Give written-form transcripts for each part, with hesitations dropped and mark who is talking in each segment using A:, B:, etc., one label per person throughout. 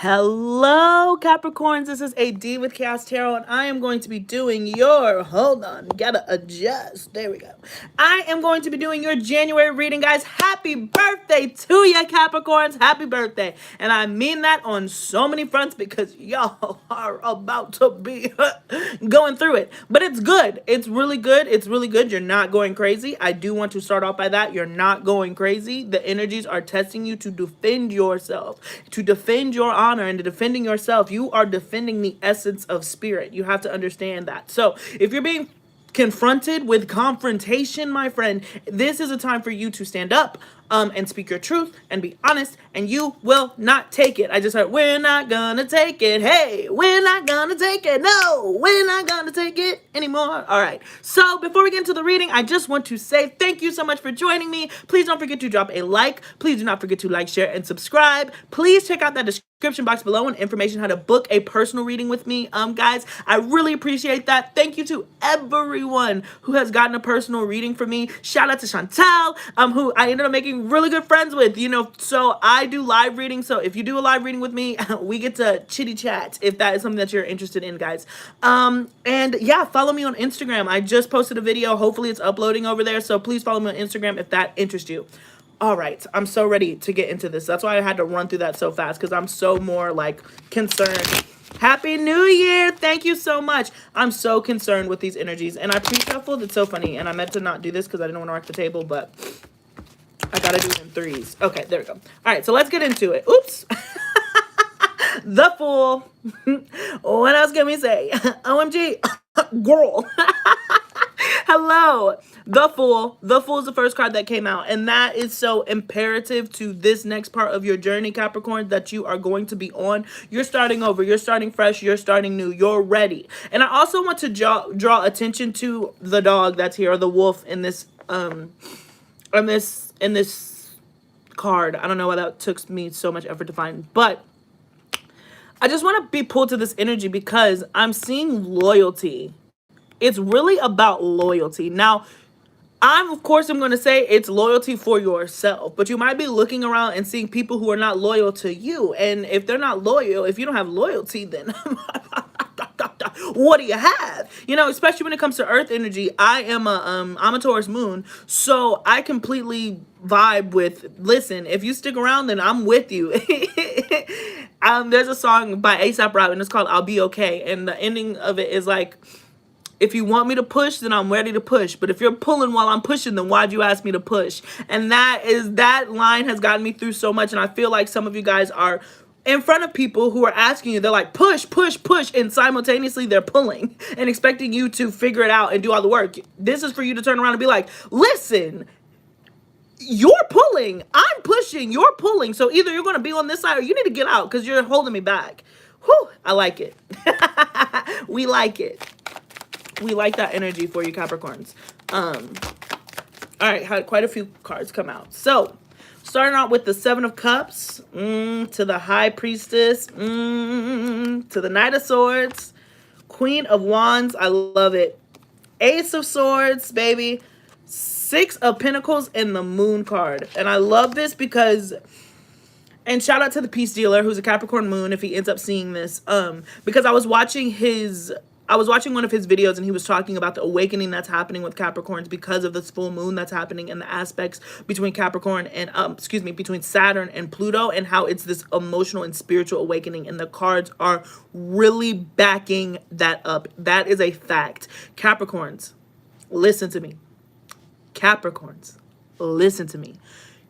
A: Hello, Capricorns. This is AD with kayxztarot, and I am going to be doing your, hold on, gotta adjust. There we go. I am going to be doing your January reading, guys. Happy birthday to you, Capricorns. Happy birthday. And I mean that on so many fronts because y'all are about to be going through it. But it's good. It's really good. It's really good. You're not going crazy. I do want to start off by that. You're not going crazy. The energies are testing you to defend yourself, to defend your honor, and to defending yourself. You are defending the essence of spirit. You have to understand that. So if you're being confronted with confrontation, my friend, this is a time for you to stand up and speak your truth and be honest, and you will not take it. I just heard, we're not gonna take it. Hey, we're not gonna take it. No, we're not gonna take it anymore. All right. So before we get into the reading, I just want to say thank you so much for joining me. Please don't forget to drop a like. Please do not forget to like, share, and subscribe. Please check out that description box below and information how to book a personal reading with me. Guys, I really appreciate that. Thank you to everyone who has gotten a personal reading from me. Shout out to Chantel, who I ended up making really good friends with, so I do live readings. So if you do a live reading with me, we get to chitty chat if that is something that you're interested in, guys. And yeah, follow me on Instagram. I just posted a video. Hopefully it's uploading over there. So please follow me on Instagram if that interests you. All right, I'm so ready to get into this. That's why I had to run through that so fast, because I'm so more like concerned. Happy New Year. Thank you so much. I'm so concerned with these energies, and I pre-shuffled. It's so funny, and I meant to not do this because I didn't want to rock the table, but I gotta do it in threes. Okay, there we go. All right, so let's get into it. Oops. The Fool. What else can we say? OMG. Girl. Hello. The Fool. The Fool is the first card that came out, and that is so imperative to this next part of your journey, Capricorn, that you are going to be on. You're starting over. You're starting fresh. You're starting new. You're ready. And I also want to draw attention to the dog that's here, or the wolf in this in this card. I don't know why that took me so much effort to find, but I just want to be pulled to this energy because I'm seeing loyalty. It's really about loyalty. Now, of course, I'm going to say it's loyalty for yourself, but you might be looking around and seeing people who are not loyal to you. And if they're not loyal, if you don't have loyalty, then what do you have? Especially when it comes to earth energy. I'm a Taurus moon, so I completely vibe with, listen, if you stick around, then I'm with you. There's a song by A$AP Rocky, and it's called I'll Be Okay. And the ending of it is like, if you want me to push, then I'm ready to push. But if you're pulling while I'm pushing, then why'd you ask me to push? And that line has gotten me through so much. And I feel like some of you guys are in front of people who are asking you, they're like, push, push, push. And simultaneously they're pulling and expecting you to figure it out and do all the work. This is for you to turn around and be like, listen, you're pulling, I'm pushing, you're pulling. So either you're going to be on this side or you need to get out because you're holding me back. Whew, I like it. We like it. We like that energy for you, Capricorns. All right, had quite a few cards come out. So, starting out with the Seven of Cups, to the High Priestess, to the Knight of Swords, Queen of Wands, I love it. Ace of Swords, baby. Six of Pentacles, and the Moon card. And I love this because, and shout out to the Peace Dealer, who's a Capricorn moon, if he ends up seeing this, because I was watching one of his videos, and he was talking about the awakening that's happening with Capricorns because of this full moon that's happening and the aspects between Capricorn and, between Saturn and Pluto, and how it's this emotional and spiritual awakening, and the cards are really backing that up. That is a fact. Capricorns, listen to me. Capricorns, listen to me.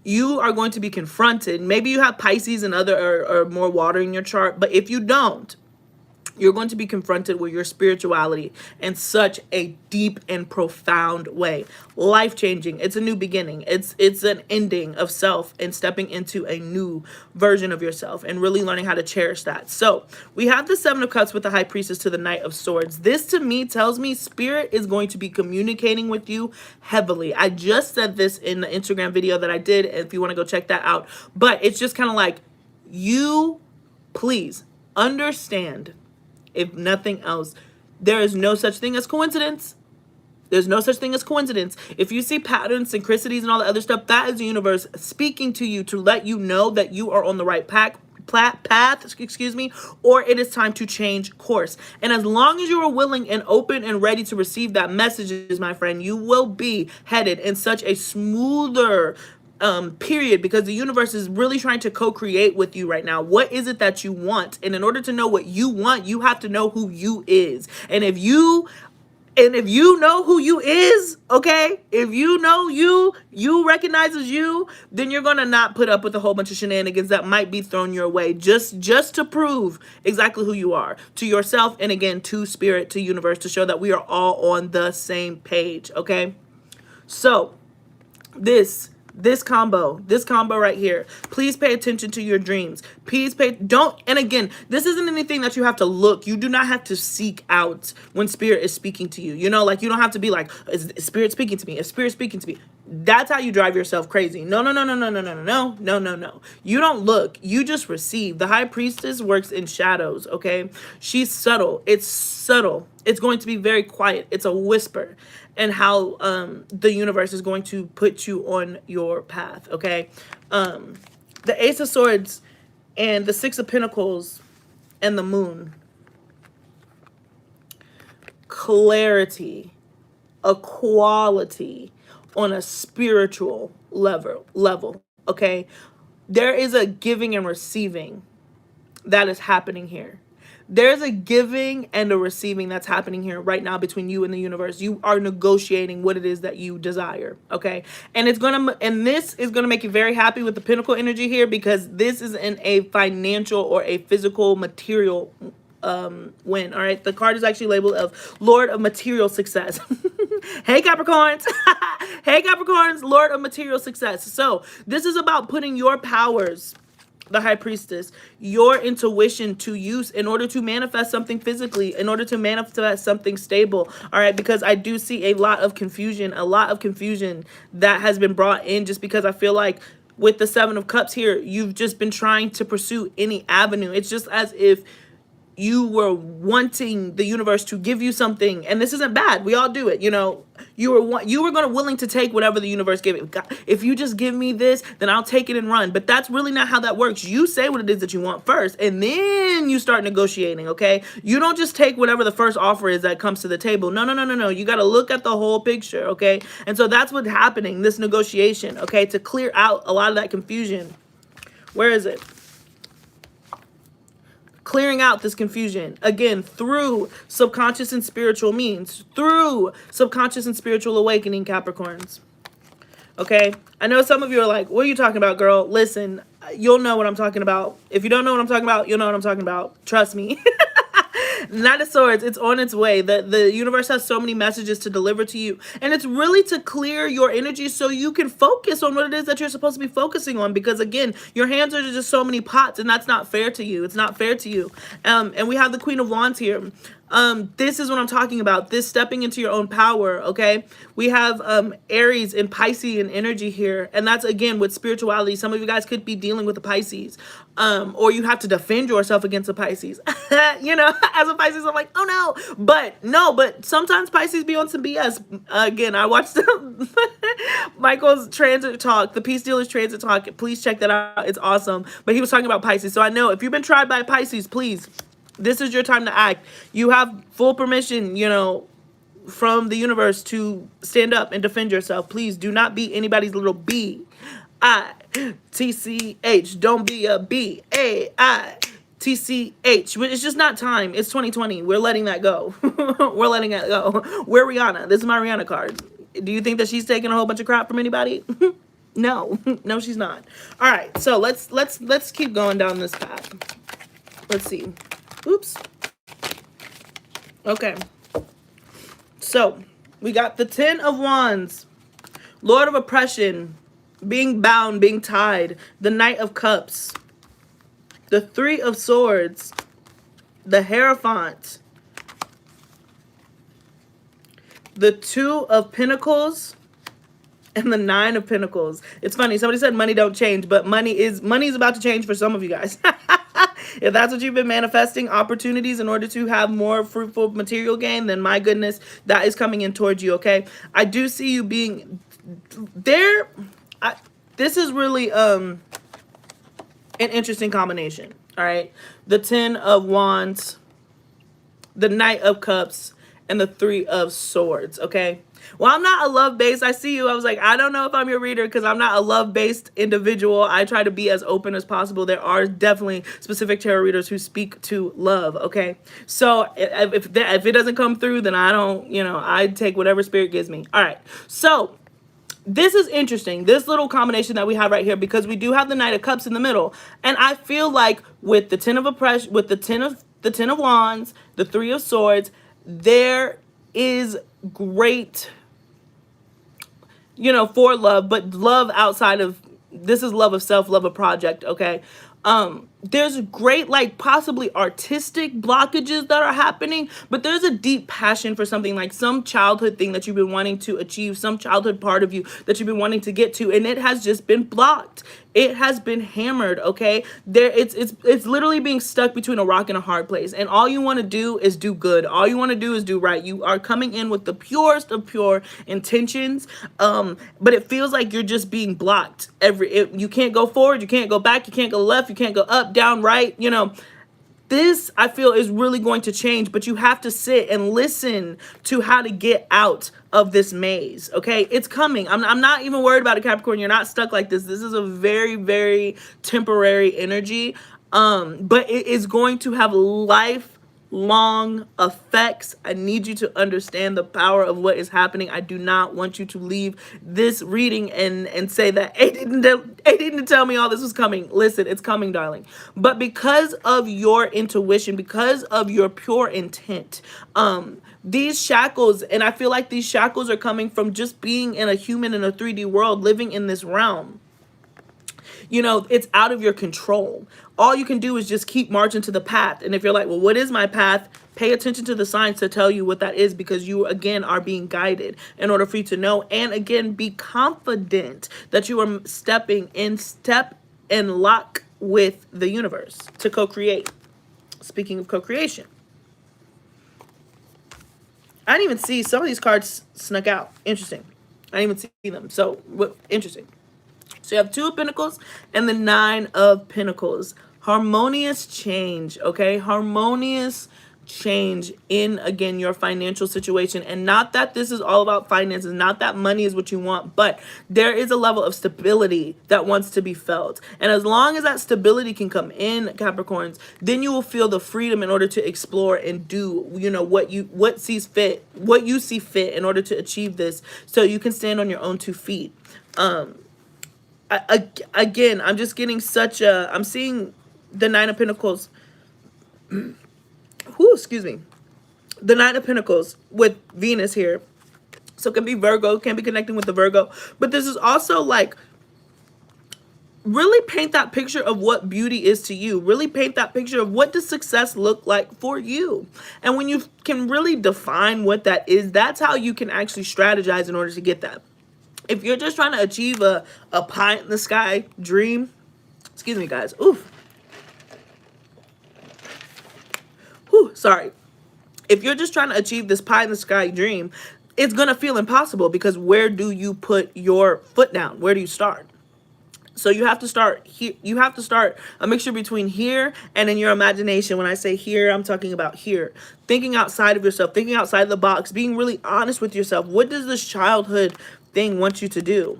A: You are going to be confronted. Maybe you have Pisces and other or more water in your chart, but if you don't, you're going to be confronted with your spirituality in such a deep and profound way. Life-changing. It's a new beginning. It's an ending of self and stepping into a new version of yourself and really learning how to cherish that. So we have the Seven of Cups with the High Priestess to the Knight of Swords. This to me tells me Spirit is going to be communicating with you heavily. I just said this in the Instagram video that I did, if you want to go check that out. But it's just kind of like, you please understand, if nothing else, there is no such thing as coincidence. There's no such thing as coincidence. If you see patterns, synchronicities, and all the other stuff, that is the universe speaking to you to let you know that you are on the right path, path, excuse me, or it is time to change course. And as long as you are willing and open and ready to receive that messages, my friend, you will be headed in such a smoother period, because the universe is really trying to co-create with you right now. What is it that you want? And in order to know what you want, you have to know who you is. And if you know who you is, okay, if you know you recognize as you, then you're gonna not put up with a whole bunch of shenanigans that might be thrown your way just to prove exactly who you are to yourself, and again to spirit, to universe, to show that we are all on the same page. Okay, so this combo right here, please pay attention to your dreams. Please and again, this isn't anything that you have to look. You do not have to seek out when spirit is speaking to you. You know, like, you don't have to be like, is spirit speaking to me? Is spirit speaking to me? That's how you drive yourself crazy. No. You don't look. You just receive. The high priestess works in shadows, okay? She's subtle. It's subtle. It's going to be very quiet. It's a whisper. And how the universe is going to put you on your path, okay? The Ace of Swords and the Six of Pentacles and the Moon. Clarity, equality on a spiritual level, okay? There is a giving and receiving that is happening here. There's a giving and a receiving that's happening here right now between you and the universe. You are negotiating what it is that you desire, okay? And this is gonna make you very happy with the Pentacle energy here, because this is in a financial or a physical material win. All right, the card is actually labeled of Lord of Material Success. Hey Capricorns. Hey Capricorns, Lord of Material Success. So this is about putting your powers, the high priestess, your intuition to use in order to manifest something physically, in order to manifest something stable. All right, because I do see a lot of confusion that has been brought in, just because I feel like with the Seven of Cups here, you've just been trying to pursue any avenue. It's just as if you were wanting the universe to give you something, and this isn't bad. We all do it, you know. You were gonna willing to take whatever the universe gave it. God, if you just give me this, then I'll take it and run. But that's really not how that works. You say what it is that you want first, and then you start negotiating, okay? You don't just take whatever the first offer is that comes to the table. No. You got to look at the whole picture, okay? And so that's what's happening, this negotiation, okay, to clear out a lot of that confusion. Where is it? Clearing out this confusion, again, through subconscious and spiritual means, through subconscious and spiritual awakening, Capricorns. Okay, I know some of you are like, what are you talking about, girl? Listen, you'll know what I'm talking about. If you don't know what I'm talking about, you'll know what I'm talking about. Trust me. Knight of Swords, it's on its way. The universe has so many messages to deliver to you, and it's really to clear your energy so you can focus on what it is that you're supposed to be focusing on, because again, your hands are just so many pots, and that's not fair to you. It's not fair to you. And we have the Queen of Wands here. This is what I'm talking about, this stepping into your own power, okay? We have Aries and Piscean energy here, and that's again with spirituality. Some of you guys could be dealing with the Pisces, or you have to defend yourself against the Pisces. You know, as a Pisces, I'm like, oh no, but sometimes Pisces be on some BS. Again, I watched Michael's transit talk, the Peace Dealer's transit talk. Please check that out, it's awesome. But he was talking about Pisces, so I know if you've been tried by Pisces, please, this is your time to act. You have full permission, you know, from the universe to stand up and defend yourself. Please do not be anybody's little B-I-T-C-H. Don't be a B-A-I-T-C-H. It's just not time. It's 2020. We're letting that go. We're letting that go. We're Rihanna. This is my Rihanna card. Do you think that she's taking a whole bunch of crap from anybody? No. No, she's not. All right. So let's keep going down this path. Let's see. Oops. Okay. So, we got the Ten of Wands, Lord of Oppression, being bound, being tied, the Knight of Cups, the Three of Swords, the Hierophant, the Two of Pentacles, and the Nine of Pentacles. It's funny, somebody said money don't change, but money is about to change for some of you guys. If that's what you've been manifesting, opportunities in order to have more fruitful material gain, then my goodness, that is coming in towards you, okay? I do see you being there. This is really, an interesting combination. All right. The 10 of Wands, the Knight of Cups, and the 3 of Swords. Okay. Well, I'm not a love-based. I see you. I was like, I don't know if I'm your reader because I'm not a love-based individual. I try to be as open as possible. There are definitely specific tarot readers who speak to love, okay? So if it doesn't come through, then I don't, you know, I take whatever spirit gives me. All right. So this is interesting, this little combination that we have right here, because we do have the Knight of Cups in the middle. And I feel like with the 10 of oppression, with the 10 of Wands, the 3 of Swords, there is great, you know, for love, but love outside of, this is love of self, love of project, okay? There's great, like, possibly artistic blockages that are happening, but there's a deep passion for something, like some childhood thing that you've been wanting to achieve, some childhood part of you that you've been wanting to get to, and it has just been blocked. It has been hammered, okay? It's literally being stuck between a rock and a hard place, and all you want to do is do good. All you want to do is do right. You are coming in with the purest of pure intentions, but it feels like you're just being blocked. You can't go forward, you can't go back, you can't go left, you can't go up, down, right, you know. This, I feel, is really going to change, but you have to sit and listen to how to get out of this maze, okay? It's coming. I'm not even worried about it, Capricorn. You're not stuck like this. This is a very, very temporary energy, but it is going to have lifelong effects. I need you to understand the power of what is happening. I do not want you to leave this reading and say that it didn't tell me all this was coming. Listen, it's coming, darling. But because of your intuition, because of your pure intent, these shackles, and I feel like these shackles are coming from just being in a human in a 3D world, living in this realm. You know, it's out of your control. All you can do is just keep marching to the path. And if you're like, well, what is my path? Pay attention to the signs to tell you what that is, because you, again, are being guided in order for you to know. And again, be confident that you are stepping in step and lock with the universe to co-create. Speaking of co-creation, I didn't even see some of these cards snuck out. Interesting. I didn't even see them. So, interesting. So you have 2 of Pentacles and the 9 of Pentacles. Harmonious change, okay? Harmonious change in, again, your financial situation. And not that this is all about finances, not that money is what you want, but there is a level of stability that wants to be felt. And as long as that stability can come in, Capricorns, then you will feel the freedom in order to explore and do, you know, what you see fit in order to achieve this, so you can stand on your own 2 feet. Again, I'm just getting such a, I'm seeing the 9 of Pentacles. Whoo, excuse me. The 9 of Pentacles with Venus here. So it can be Virgo, can be connecting with the Virgo. But this is also like, really paint that picture of what beauty is to you. Really paint that picture of what does success look like for you. And when you can really define what that is, that's how you can actually strategize in order to get that. If you're just trying to achieve a pie in the sky dream, excuse me, guys. Oof. Whew, sorry. If you're just trying to achieve this pie in the sky dream, it's going to feel impossible, because where do you put your foot down? Where do you start? So you have to start here. You have to start a mixture between here and in your imagination. When I say here, I'm talking about here. Thinking outside of yourself, thinking outside the box, being really honest with yourself. What does this childhood thing want you to do?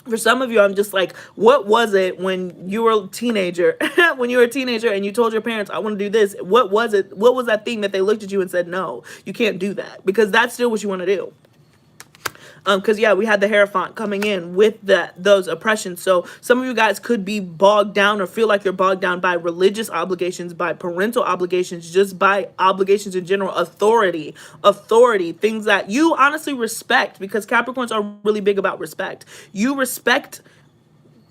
A: For some of you, I'm just like, what was it when you were a teenager? When you were a teenager and you told your parents, I want to do this. What was it? What was that thing that they looked at you and said, no, you can't do that? Because that's still what you want to do. Because, yeah, we had the Hierophant coming in with those oppressions. So some of you guys could be bogged down or feel like you're bogged down by religious obligations, by parental obligations, just by obligations in general, authority, things that you honestly respect, because Capricorns are really big about respect. You respect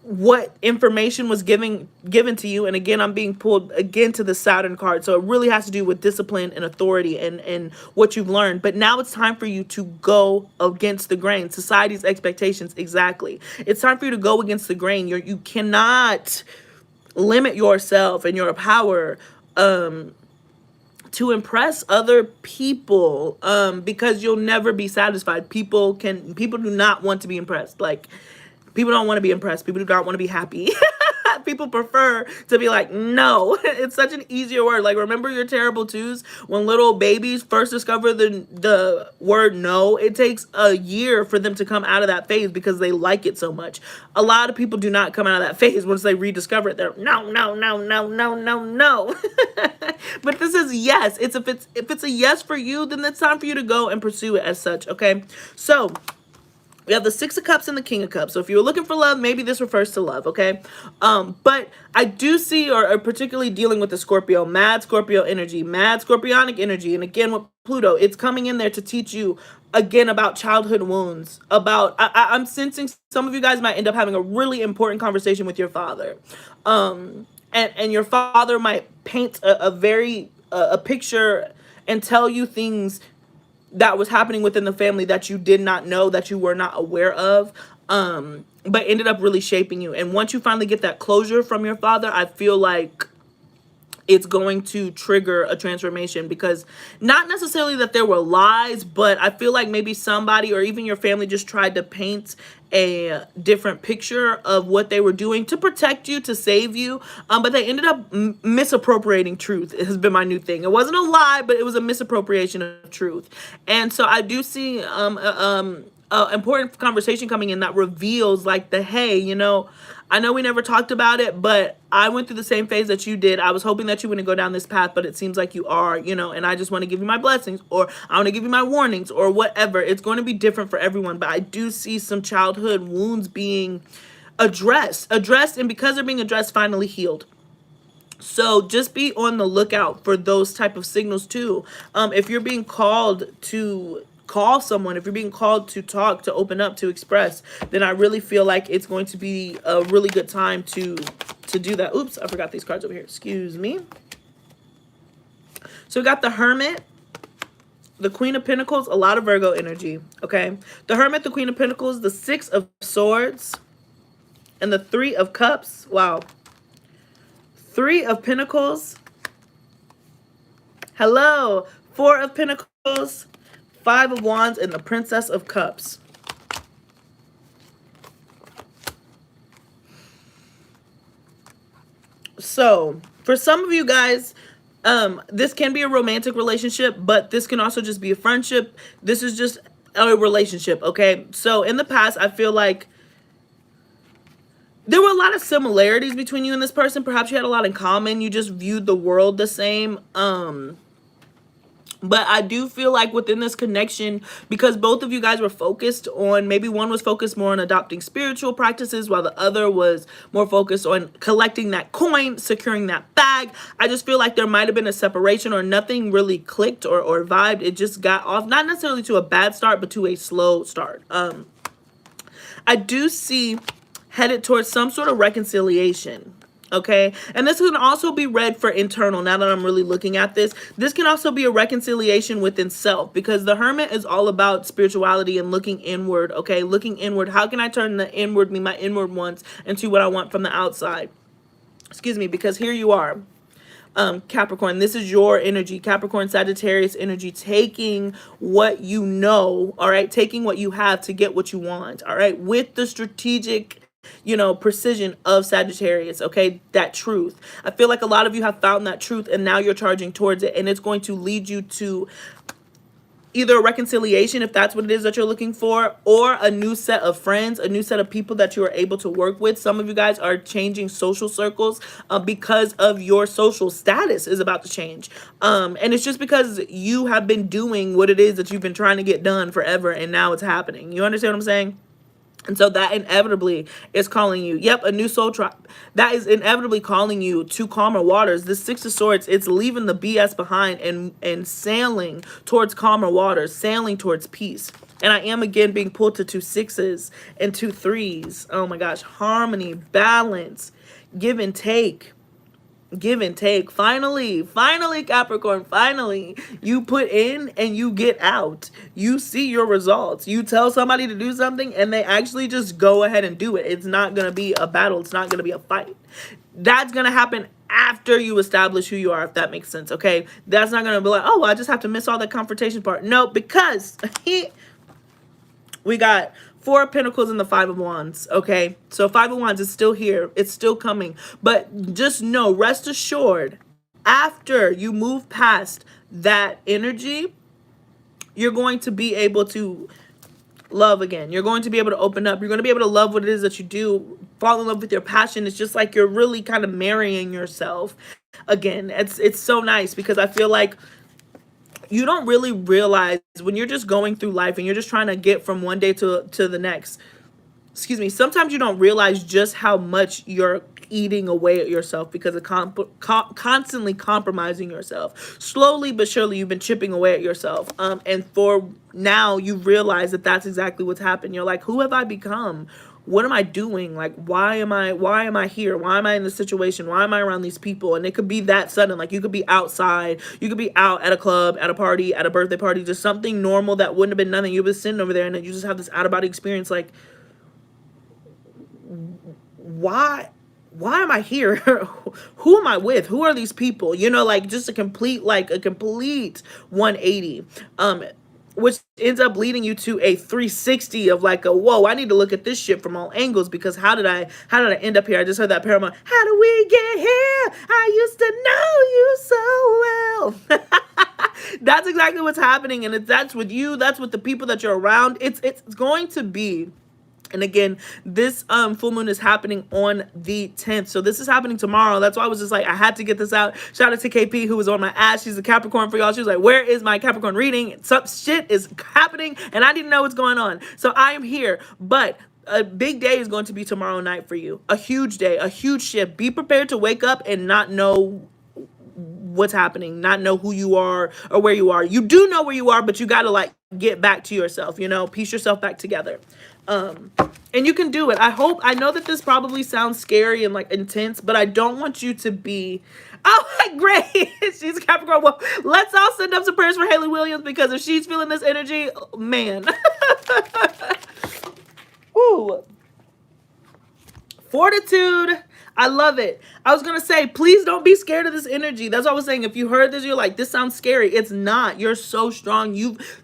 A: what information was given to you. And again, I'm being pulled again to the Saturn card, so it really has to do with discipline and authority and what you've learned. But now it's time for you to go against the grain, society's expectations. Exactly, it's time for you to go against the grain. You cannot limit yourself and your power to impress other people, because you'll never be satisfied. People do not want to be impressed. Like, people don't want to be impressed. People do not want to be happy. people prefer to be like, no. It's such an easier word. Like, remember your terrible twos? When little babies first discover the word no, it takes a year for them to come out of that phase because they like it so much. A lot of people do not come out of that phase once they rediscover it. They're no, no, no, no, no, no, no. But this is yes. If it's a yes for you, then it's time for you to go and pursue it as such, okay? So we have the Six of Cups and the King of Cups. So if you're looking for love, maybe this refers to love, okay? But I do see, or particularly dealing with the Scorpio, mad Scorpio energy, mad Scorpionic energy. And again, with Pluto, it's coming in there to teach you, again, about childhood wounds. I'm sensing some of you guys might end up having a really important conversation with your father. And your father might paint a picture and tell you things that was happening within the family that you did not know, that you were not aware of, but ended up really shaping you. And once you finally get that closure from your father, I feel like it's going to trigger a transformation, because not necessarily that there were lies, but I feel like maybe somebody or even your family just tried to paint a different picture of what they were doing to protect you, to save you, but they ended up misappropriating truth. It has been my new thing. It wasn't a lie, but it was a misappropriation of truth. And so I do see important conversation coming in that reveals like hey, you know, I know we never talked about it, but I went through the same phase that you did. I was hoping that you wouldn't go down this path, but it seems like you are, you know, and I just want to give you my blessings, or I want to give you my warnings, or whatever. It's going to be different for everyone, but I do see some childhood wounds being addressed, and because they're being addressed, finally healed. So just be on the lookout for those type of signals too. If you're being called to call someone, if you're being called to talk, to open up, to express, then I really feel like it's going to be a really good time to do that. Oops, I forgot these cards over here. Excuse me. So we got the Hermit, the Queen of Pentacles, a lot of Virgo energy, okay? The Hermit, the Queen of Pentacles, the Six of Swords, and the Three of Cups. Wow. Three of Pentacles. Hello. Four of Pentacles, Five of Wands, and the Princess of Cups. So for some of you guys, this can be a romantic relationship, but this can also just be a friendship. This is just a relationship, okay? So in the past, I feel like there were a lot of similarities between you and this person. Perhaps you had a lot in common. You just viewed the world the same. But I do feel like within this connection, because both of you guys were focused on, maybe one was focused more on adopting spiritual practices while the other was more focused on collecting that coin, securing that bag. I just feel like there might have been a separation, or nothing really clicked or vibed. It just got off, not necessarily to a bad start, but to a slow start. I do see headed towards some sort of reconciliation. Okay, and this can also be read for internal. Now that I'm really looking at this can also be a reconciliation within self, because the Hermit is all about spirituality and looking inward. Okay, looking inward. How can I turn the inward, my inward wants, into what I want from the outside? Excuse me, because here you are, Capricorn. This is your energy, Capricorn, Sagittarius energy, taking what you know, all right, taking what you have to get what you want, all right, with the strategic, you know, precision of Sagittarius, okay, that truth. I feel like a lot of you have found that truth, and now you're charging towards it, and it's going to lead you to either a reconciliation, if that's what it is that you're looking for, or a new set of friends, a new set of people that you are able to work with. Some of you guys are changing social circles because of your social status is about to change. And it's just because you have been doing what it is that you've been trying to get done forever, and now it's happening. You understand what I'm saying? And so that inevitably is calling you, yep, a new soul tribe. That is inevitably calling you to calmer waters. This Six of Swords, it's leaving the BS behind and sailing towards calmer waters, sailing towards peace. And I am again being pulled to 2 6s and 2 3s. Oh my gosh, harmony, balance, give and take. Give and take. Finally, Capricorn, finally, you put in and you get out. You see your results. You tell somebody to do something and they actually just go ahead and do it. It's not going to be a battle. It's not going to be a fight. That's going to happen after you establish who you are, if that makes sense, okay? That's not going to be like, oh, well, I just have to miss all that confrontation part. No, because we got Four of Pentacles and the Five of Wands, okay? So Five of Wands is still here. It's still coming. But just know, rest assured, after you move past that energy, you're going to be able to love again. You're going to be able to open up. You're going to be able to love what it is that you do, fall in love with your passion. It's just like you're really kind of marrying yourself again. It's so nice, because I feel like you don't really realize when you're just going through life and you're just trying to get from one day to the next. Excuse me. Sometimes you don't realize just how much you're eating away at yourself because of constantly compromising yourself. Slowly but surely, you've been chipping away at yourself. And for now, you realize that that's exactly what's happened. You're like, who have I become? What am I doing? Like, why am I here? Why am I in this situation? Why am I around these people? And it could be that sudden. Like, you could be outside. You could be out at a club, at a party, at a birthday party, just something normal that wouldn't have been nothing. You've been sitting over there and then you just have this out-of-body experience. Like, why am I here? Who am I with? Who are these people? You know, like, just a complete 180. Which ends up leading you to a 360 of like a, whoa, I need to look at this shit from all angles, because how did I end up here? I just heard that paramount. How do we get here? I used to know you so well. That's exactly what's happening. And that's with you. That's with the people that you're around. It's going to be. And again, this full moon is happening on the 10th. So this is happening tomorrow. That's why I was just like, I had to get this out. Shout out to KP, who was on my ass. She's a Capricorn for y'all. She was like, where is my Capricorn reading? Some shit is happening and I didn't know what's going on. So I am here. But a big day is going to be tomorrow night for you. A huge day, a huge shift. Be prepared to wake up and not know what's happening, not know who you are or where you are. You do know where you are, but you got to like get back to yourself, you know, piece yourself back together. And you can do it. I know that this probably sounds scary and like intense, but I don't want you to be, oh, great. She's a Capricorn. Well, let's all send up some prayers for Haley Williams, because if she's feeling this energy, man. Ooh. Fortitude. I love it. I was going to say, please don't be scared of this energy. That's what I was saying. If you heard this, you're like, this sounds scary. It's not. You're so strong.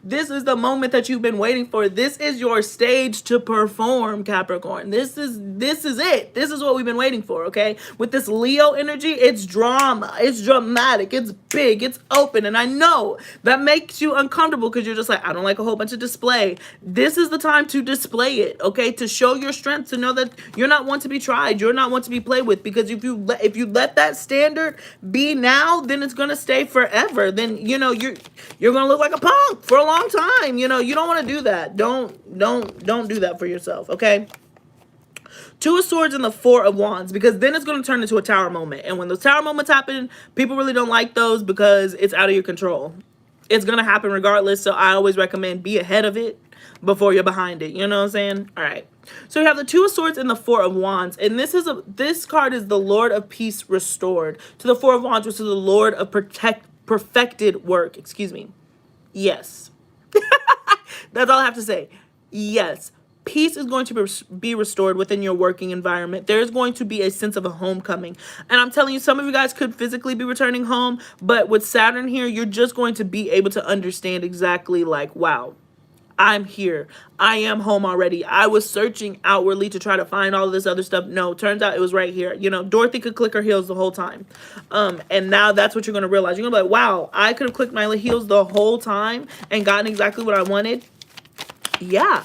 A: This is the moment that you've been waiting for. This is your stage to perform, Capricorn. This is it. This is what we've been waiting for, okay? With this Leo energy, it's drama. It's dramatic. It's big. It's open. And I know that makes you uncomfortable because you're just like, I don't like a whole bunch of display. This is the time to display it, okay? To show your strength, to know that you're not one to be tried. You're not one to be played with, because if you let that standard be now, then it's gonna stay forever. Then you know you're gonna look like a punk for a long time. You know, you don't want to do that. Don't do that for yourself, okay? Two of Swords and the Four of Wands, because then it's going to turn into a tower moment. And when those tower moments happen, people really don't like those because it's out of your control. It's going to happen regardless, so I always recommend be ahead of it before you're behind it. You know what I'm saying? All right. So you have the Two of Swords and the Four of Wands. And this card is the Lord of Peace restored to the Four of Wands, which is the Lord of perfected work. Excuse me. Yes. That's all I have to say. Yes. Peace is going to be restored within your working environment. There is going to be a sense of a homecoming. And I'm telling you, some of you guys could physically be returning home, but with Saturn here, you're just going to be able to understand exactly like, wow, I'm here. I am home already. I was searching outwardly to try to find all of this other stuff. No, turns out it was right here. You know, Dorothy could click her heels the whole time. And now that's what you're going to realize. You're going to be like, wow, I could have clicked my heels the whole time and gotten exactly what I wanted. Yeah.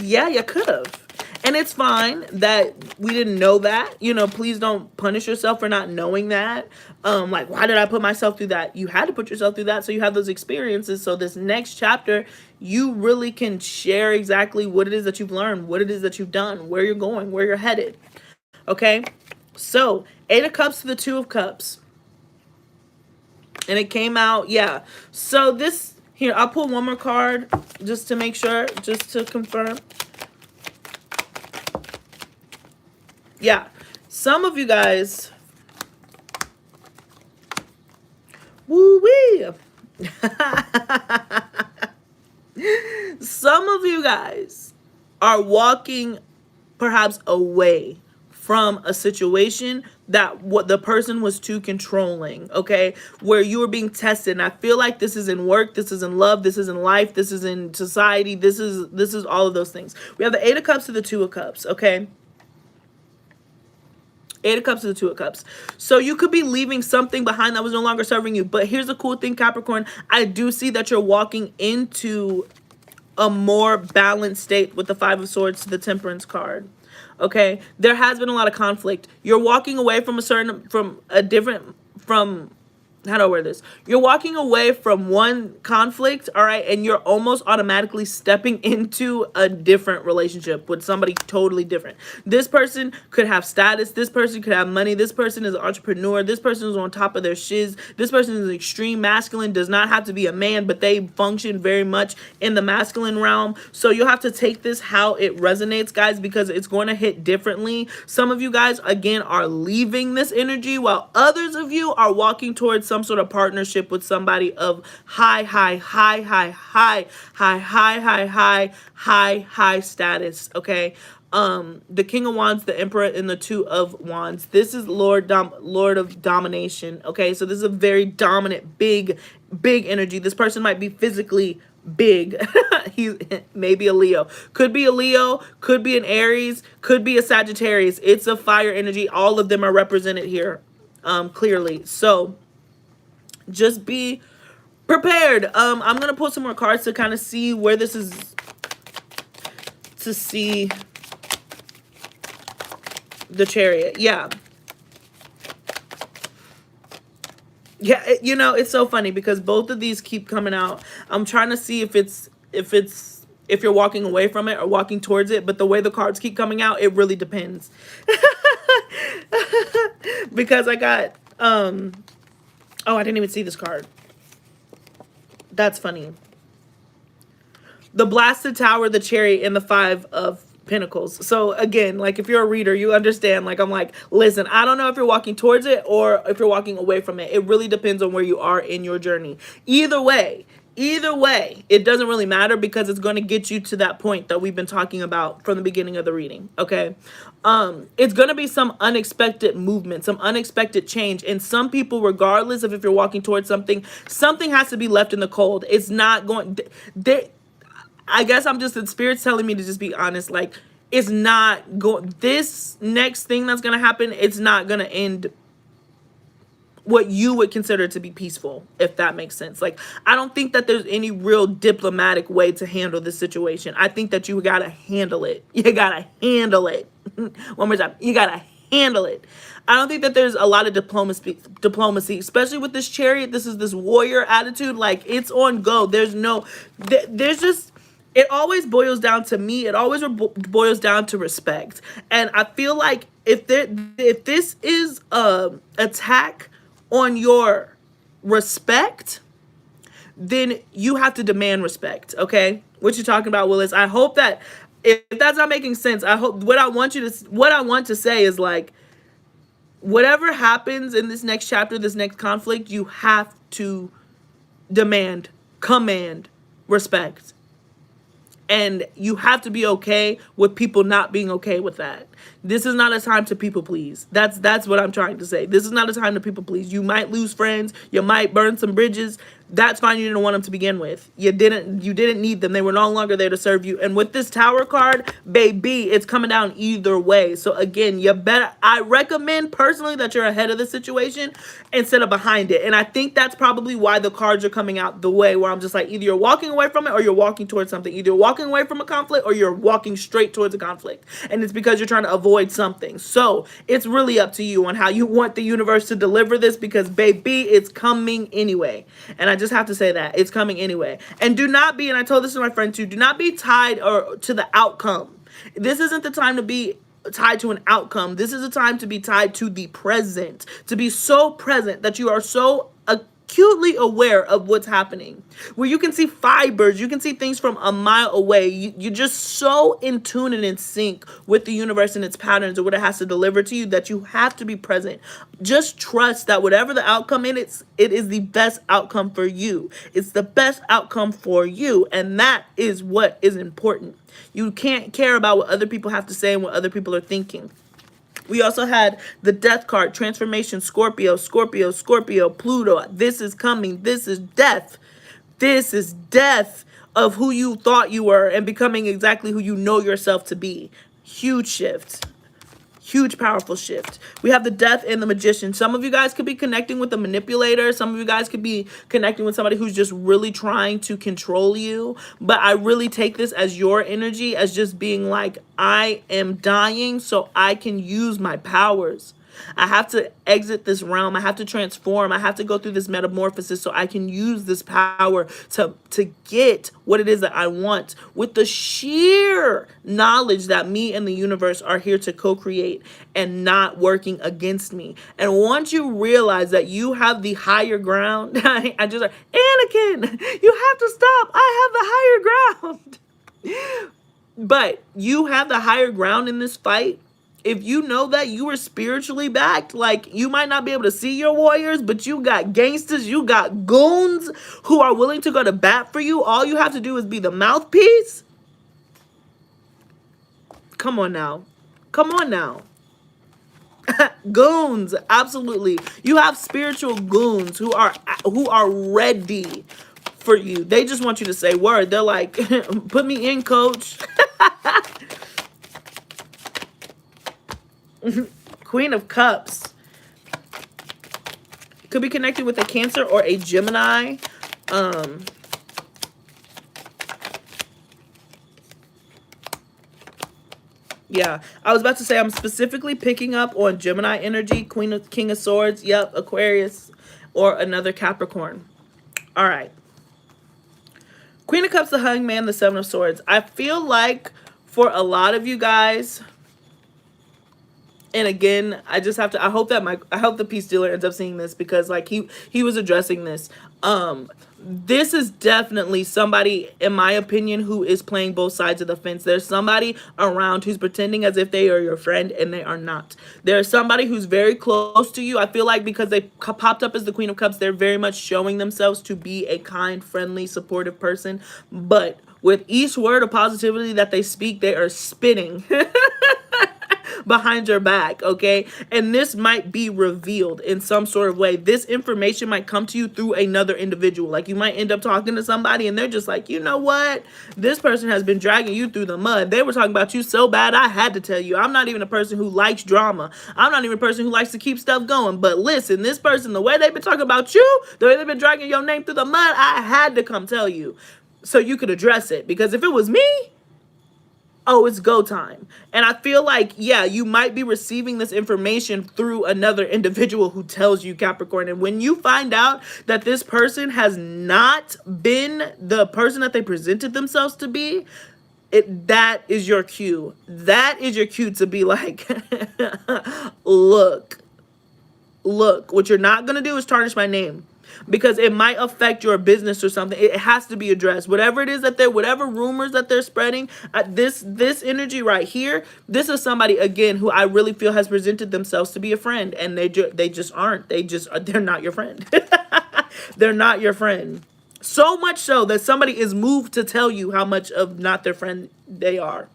A: Yeah, you could have. And it's fine that we didn't know that. You know, please don't punish yourself for not knowing that. Like, why did I put myself through that? You had to put yourself through that so you have those experiences. So this next chapter, you really can share exactly what it is that you've learned, what it is that you've done, where you're going, where you're headed. Okay? So, Eight of Cups to the Two of Cups. And it came out, yeah. So this, here, I'll pull one more card just to make sure, just to confirm. Yeah, some of you guys, woo-wee. Some of you guys are walking perhaps away from a situation that what the person was too controlling, okay, where you were being tested. And I feel like this is in work, this is in love, this is in life, this is in society, this is all of those things. We have the Eight of Cups to the Two of Cups, okay. Eight of Cups to the Two of Cups. So you could be leaving something behind that was no longer serving you. But here's the cool thing, Capricorn. I do see that you're walking into a more balanced state with the Five of Swords to the Temperance card. Okay, there has been a lot of conflict. You're walking away from how do I wear this? You're walking away from one conflict, all right, and you're almost automatically stepping into a different relationship with somebody totally different. This person could have status. This person could have money. This person is an entrepreneur. This person is on top of their shiz. This person is extreme masculine, does not have to be a man, but they function very much in the masculine realm. So you'll have to take this how it resonates, guys, because it's going to hit differently. Some of you guys, again, are leaving this energy, while others of you are walking towards some sort of partnership with somebody of high status, okay? The King of Wands, the Emperor, and the Two of Wands. This is Lord of Domination, okay? So this is a very dominant, big energy. This person might be physically big. He's maybe a Leo. Could be a Leo, could be an Aries, could be a Sagittarius. It's a fire energy. All of them are represented here, clearly. So just be prepared. I'm gonna pull some more cards to kind of see where this is, to see the Chariot. Yeah, you know, it's so funny because both of these keep coming out. I'm trying to see if you're walking away from it or walking towards it, but the way the cards keep coming out, it really depends. Because I got oh, I didn't even see this card. That's funny. The Blasted Tower, the Chariot, and the Five of Pentacles. So again, like if you're a reader, you understand, like I'm like, listen, I don't know if you're walking towards it or if you're walking away from it. It really depends on where you are in your journey. Either way, it doesn't really matter because it's going to get you to that point that we've been talking about from the beginning of the reading, okay? It's going to be some unexpected movement, some unexpected change. And some people, regardless of if you're walking towards something, something has to be left in the cold. It's not going... I guess I'm just... Spirit's telling me to just be honest. Like, it's not going... This next thing that's going to happen, it's not going to end what you would consider to be peaceful, if that makes sense. Like, I don't think that there's any real diplomatic way to handle this situation. I think that you gotta handle it. You gotta handle it. One more time. You gotta handle it. I don't think that there's a lot of diplomacy, especially with this Chariot. This is this warrior attitude. Like, it's on go. There's just... It always boils down to me. It always boils down to respect. And I feel like if this is a attack on your respect, then you have to demand respect, okay? What you're talking about, Willis. I hope that if that's not making sense, I hope what I want to say is, like, whatever happens in this next chapter, this next conflict, you have to command respect. And you have to be okay with people not being okay with that. This is not a time to people please. That's what I'm trying to say. This is not a time to people please. You might lose friends. You might burn some bridges. That's fine. You didn't want them to begin with. You didn't need them. They were no longer there to serve you. And with this Tower card, baby, it's coming down either way. So again, I recommend personally that you're ahead of the situation instead of behind it. And I think that's probably why the cards are coming out the way where I'm just like, either you're walking away from it or you're walking towards something. Either you're walking away from a conflict or you're walking straight towards a conflict. And it's because you're trying to avoid something. So it's really up to you on how you want the universe to deliver this, because baby, it's coming anyway. And I just have to say that it's coming anyway. And do not be, and I told this to my friend too, do not be tied or to the outcome. This isn't the time to be tied to an outcome. This is a time to be tied to the present, to be so present that you are so acutely aware of what's happening, where you can see fibers, you can see things from a mile away. You're just so in tune and in sync with the universe and its patterns or what it has to deliver to you that you have to be present. Just trust that whatever the outcome is, it is the best outcome for you. It's the best outcome for you, and that is what is important. You can't care about what other people have to say and what other people are thinking. We also had the death card, transformation, Scorpio, Scorpio, Scorpio, Pluto. This is coming. This is death. This is death of who you thought you were and becoming exactly who you know yourself to be. Huge shift. Huge, powerful shift. We have the death and the magician. Some of you guys could be connecting with the manipulator. Some of you guys could be connecting with somebody who's just really trying to control you. But I really take this as your energy, as just being like, I am dying so I can use my powers. I have to exit this realm. I have to transform. I have to go through this metamorphosis so I can use this power to get what it is that I want, with the sheer knowledge that me and the universe are here to co-create and not working against me. And once you realize that you have the higher ground, I just like, Anakin, you have to stop. I have the higher ground. But you have the higher ground in this fight. If you know that you are spiritually backed, like, you might not be able to see your warriors, but you got gangsters, you got goons who are willing to go to bat for you. All you have to do is be the mouthpiece. Come on now. Come on now. Goons, absolutely. You have spiritual goons who are ready for you. They just want you to say word. They're like, put me in, coach. Queen of Cups. Could be connected with a Cancer or a Gemini. Yeah, I was about to say I'm specifically picking up on Gemini energy, King of Swords, yep, Aquarius, or another Capricorn. All right. Queen of Cups, the Hangman, the Seven of Swords. I feel like for a lot of you guys, and again, I just have to, I hope the peace dealer ends up seeing this, because like he was addressing this. This is definitely somebody, in my opinion, who is playing both sides of the fence. There's somebody around who's pretending as if they are your friend, and they are not. There's somebody who's very close to you. I feel like because they popped up as the Queen of Cups, they're very much showing themselves to be a kind, friendly, supportive person. But with each word of positivity that they speak, they are spitting behind your back, okay? And this might be revealed in some sort of way. This information might come to you through another individual. Like, you might end up talking to somebody and they're just like, you know what? This person has been dragging you through the mud. They were talking about you so bad, I had to tell you. I'm not even a person who likes drama. I'm not even a person who likes to keep stuff going. But listen, this person, the way they've been talking about you, the way they've been dragging your name through the mud, I had to come tell you so you could address it. Because if it was me, oh, it's go time. And I feel like, yeah, you might be receiving this information through another individual who tells you, Capricorn. And when you find out that this person has not been the person that they presented themselves to be, that is your cue. That is your cue to be like, look, what you're not going to do is tarnish my name. Because it might affect your business or something. It has to be addressed. Whatever it is that whatever rumors that they're spreading, this energy right here, this is somebody, again, who I really feel has presented themselves to be a friend, and they just aren't. They're not your friend. They're not your friend. So much so that somebody is moved to tell you how much of not their friend they are.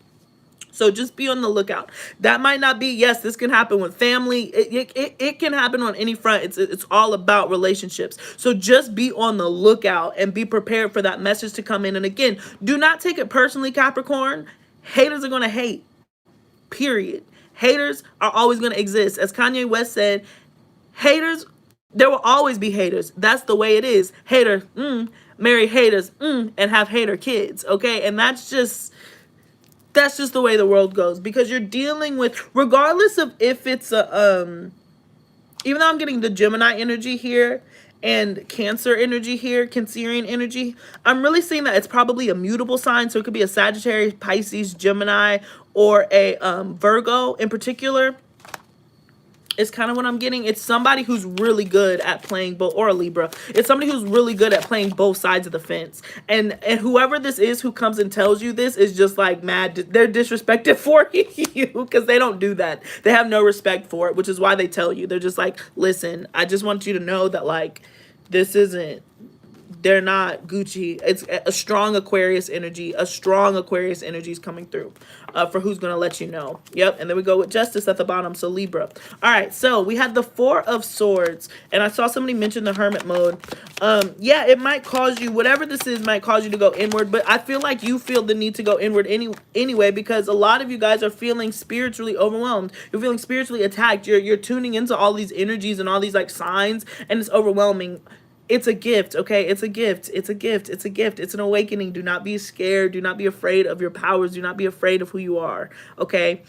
A: So just be on the lookout. That might not be, yes, this can happen with family. It can happen on any front. It's all about relationships. So just be on the lookout and be prepared for that message to come in. And again, do not take it personally, Capricorn. Haters are going to hate, period. Haters are always going to exist. As Kanye West said, haters, there will always be haters. That's the way it is. Hater, marry haters, and have hater kids, okay? And that's just the way the world goes, because you're dealing with, regardless of if it's a, even though I'm getting the Gemini energy here and Cancer energy here, Cancerian energy, I'm really seeing that it's probably a mutable sign. So it could be a Sagittarius, Pisces, Gemini, or a Virgo in particular. It's kind of what I'm getting. It's somebody who's really good at playing both, or a Libra. It's somebody who's really good at playing both sides of the fence. And whoever this is who comes and tells you this is just like mad. They're disrespected for you, because they don't do that. They have no respect for it, which is why they tell you. They're just like, listen, I just want you to know that, like, this isn't They're not Gucci. It's a strong Aquarius energy. A strong Aquarius energy is coming through for who's going to let you know. Yep. And then we go with Justice at the bottom. So Libra. All right. So we had the Four of Swords. And I saw somebody mention the Hermit mode. Yeah, it might cause you, whatever this is, might cause you to go inward. But I feel like you feel the need to go inward anyway, because a lot of you guys are feeling spiritually overwhelmed. You're feeling spiritually attacked. You're tuning into all these energies and all these like signs, and it's overwhelming. It's a gift, okay? It's a gift. It's a gift. It's a gift. It's an awakening. Do not be scared. Do not be afraid of your powers. Do not be afraid of who you are, okay?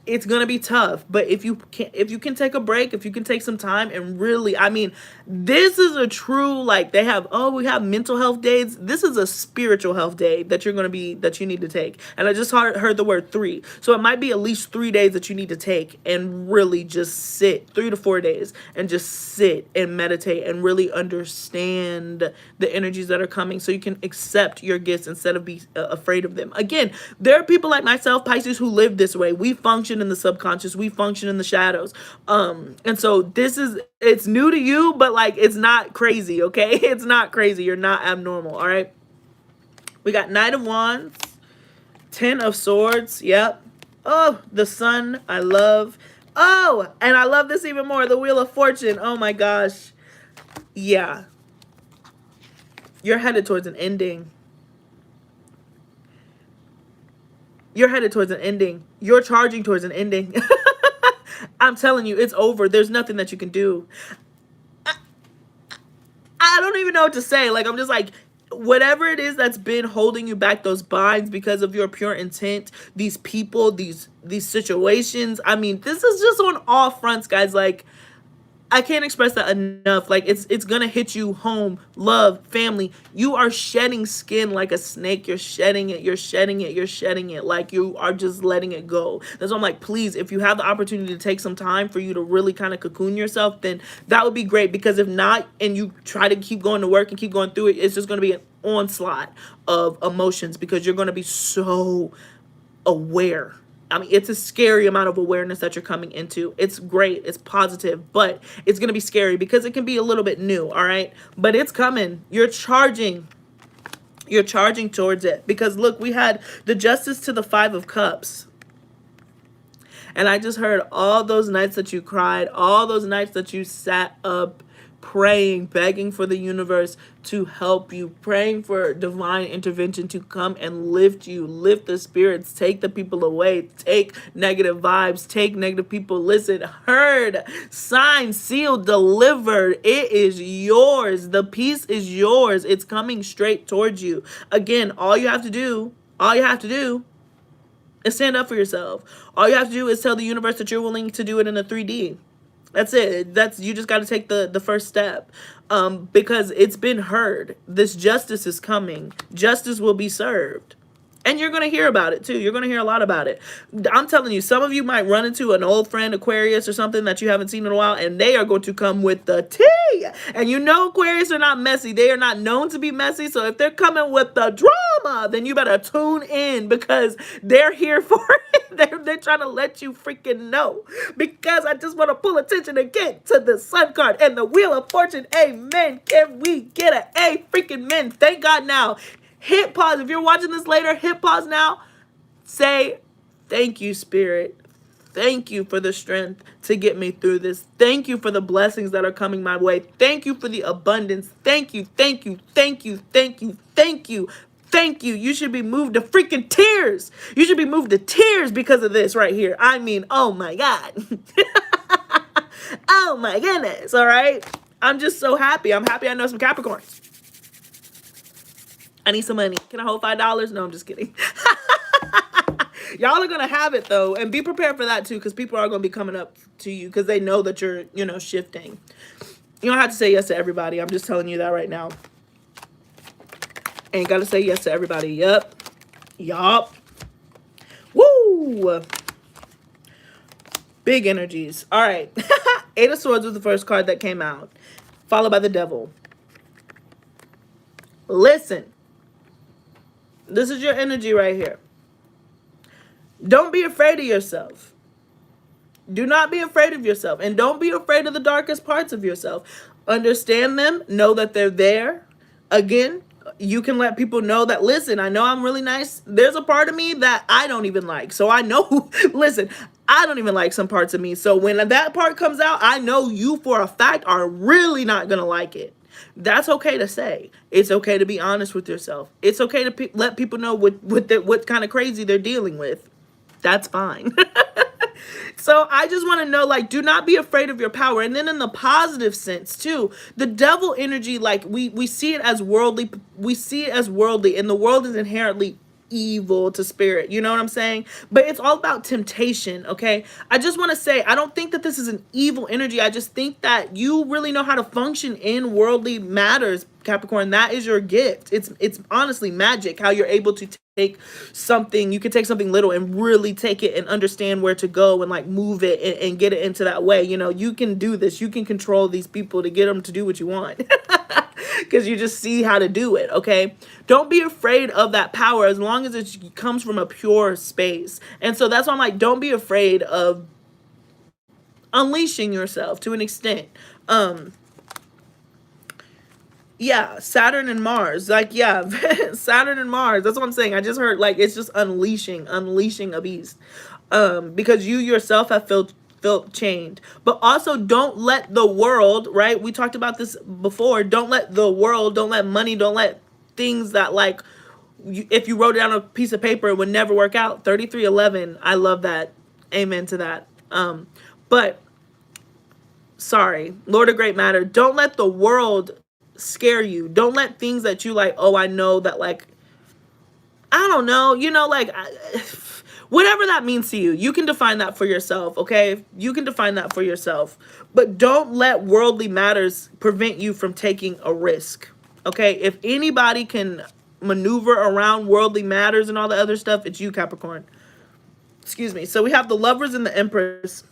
A: It's gonna be tough, but if you can take a break, if you can take some time and really, I mean, this is a true, like, they have, oh, we have mental health days. This is a spiritual health day that you need to take. And I just heard the word 3. So it might be at least 3 days that you need to take and really just sit, 3 to 4 days, and just sit and meditate and really understand the energies that are coming so you can accept your gifts instead of be afraid of them. Again, there are people like myself, Pisces, who live this way. We function in the subconscious. We function in the shadows. And so it's new to you, but like, it's not crazy, okay? It's not crazy. You're not abnormal, all right? We got Knight of Wands, 10 of Swords. Yep. Oh, the Sun. I love. Oh, and I love this even more. The Wheel of Fortune. Oh my gosh. Yeah. You're headed towards an ending. You're headed towards an ending. You're charging towards an ending. I'm telling you, it's over. There's nothing that you can do. I don't even know what to say. Like, I'm just like, whatever it is that's been holding you back, those binds because of your pure intent, these people, these situations. I mean, this is just on all fronts, guys. Like, I can't express that enough. Like, it's gonna hit you home, love, family. You are shedding skin like a snake. You're shedding it. You're shedding it. You're shedding it. Like, you are just letting it go. That's why I'm like, please, if you have the opportunity to take some time for you to really kind of cocoon yourself, then that would be great. Because if not, and you try to keep going to work and keep going through it, it's just gonna be an onslaught of emotions because you're gonna be so aware. I mean, it's a scary amount of awareness that you're coming into. It's great. It's positive, but it's going to be scary because it can be a little bit new, all right? But it's coming. You're charging. You're charging towards it. Because, look, we had the Justice to the 5 of Cups. And I just heard all those nights that you cried, all those nights that you sat up praying, begging for the universe to help you, praying for divine intervention to come and lift you, lift the spirits, take the people away, take negative vibes, take negative people. Listen, heard, signed, sealed, delivered. It is yours. The peace is yours. It's coming straight towards you. Again, all you have to do is stand up for yourself. All you have to do is tell the universe that you're willing to do it in a 3D. That's it. You just got to take the first step because it's been heard. This justice is coming. Justice will be served. And you're going to hear about it too. You're going to hear a lot about it. I'm telling you, some of you might run into an old friend, Aquarius or something that you haven't seen in a while, and they are going to come with the tea. And you know Aquarius are not messy. They are not known to be messy. So if they're coming with the drama, then you better tune in because they're here for it. They're trying to let you freaking know. Because I just want to pull attention again to the Sun card and the Wheel of Fortune. Amen. Can we get an A freaking men? Thank God now. Hit pause. If you're watching this later, hit pause now. Say, thank you, Spirit. Thank you for the strength to get me through this. Thank you for the blessings that are coming my way. Thank you for the abundance. Thank you, thank you, thank you, thank you, thank you, thank you. You should be moved to freaking tears. You should be moved to tears because of this right here. I mean, oh my God. Oh my goodness, all right? I'm just so happy. I'm happy I know some Capricorns. I need some money. Can I hold $5? No, I'm just kidding. Y'all are going to have it, though. And be prepared for that, too, because people are going to be coming up to you because they know that you're, shifting. You don't have to say yes to everybody. I'm just telling you that right now. Ain't got to say yes to everybody. Yup. Yup. Woo! Big energies. All right. 8 of Swords was the first card that came out. Followed by the Devil. Listen. This is your energy right here. Don't be afraid of yourself. Do not be afraid of yourself. And don't be afraid of the darkest parts of yourself. Understand them. Know that they're there. Again, you can let people know that, listen, I know I'm really nice. There's a part of me that I don't even like. So I know, listen, I don't even like some parts of me. So when that part comes out, I know you for a fact are really not going to like it. That's okay to say. It's okay to be honest with yourself. It's okay to let people know what kind of crazy they're dealing with. That's fine. So I just want to know, like, do not be afraid of your power. And then in the positive sense too, the devil energy, like we see it as worldly. We see it as worldly, and the world is inherently evil to spirit. You know what I'm saying? But it's all about temptation. Okay. I just want to say, I don't think that this is an evil energy. I just think that you really know how to function in worldly matters, Capricorn. That is your gift. It's honestly magic how you're able to take something. You can take something little and really take it and understand where to go and like move it and get it into that way. You know, you can do this. You can control these people to get them to do what you want. Because you just see how to do it. Okay, don't be afraid of that power as long as it comes from a pure space. And so that's why I'm like, don't be afraid of unleashing yourself to an extent. Yeah, Saturn and Mars, like, yeah, Saturn and Mars, that's what I'm saying. I just heard, like, it's just unleashing a beast, because you yourself have felt chained. But also, don't let the world, right, we talked about this before, don't let the world, don't let money, don't let things that, like, if you wrote it on a piece of paper, it would never work out. 3311, I love that. Amen to that. But sorry, Lord of Great Matter, don't let the world scare you. Don't let things that you like, oh, I know that, like, I don't know, you know, like, whatever that means to you, you can define that for yourself. Okay, you can define that for yourself, but don't let worldly matters prevent you from taking a risk. Okay, if anybody can maneuver around worldly matters and all the other stuff, it's you, Capricorn. Excuse me. So we have the Lovers and the Empress.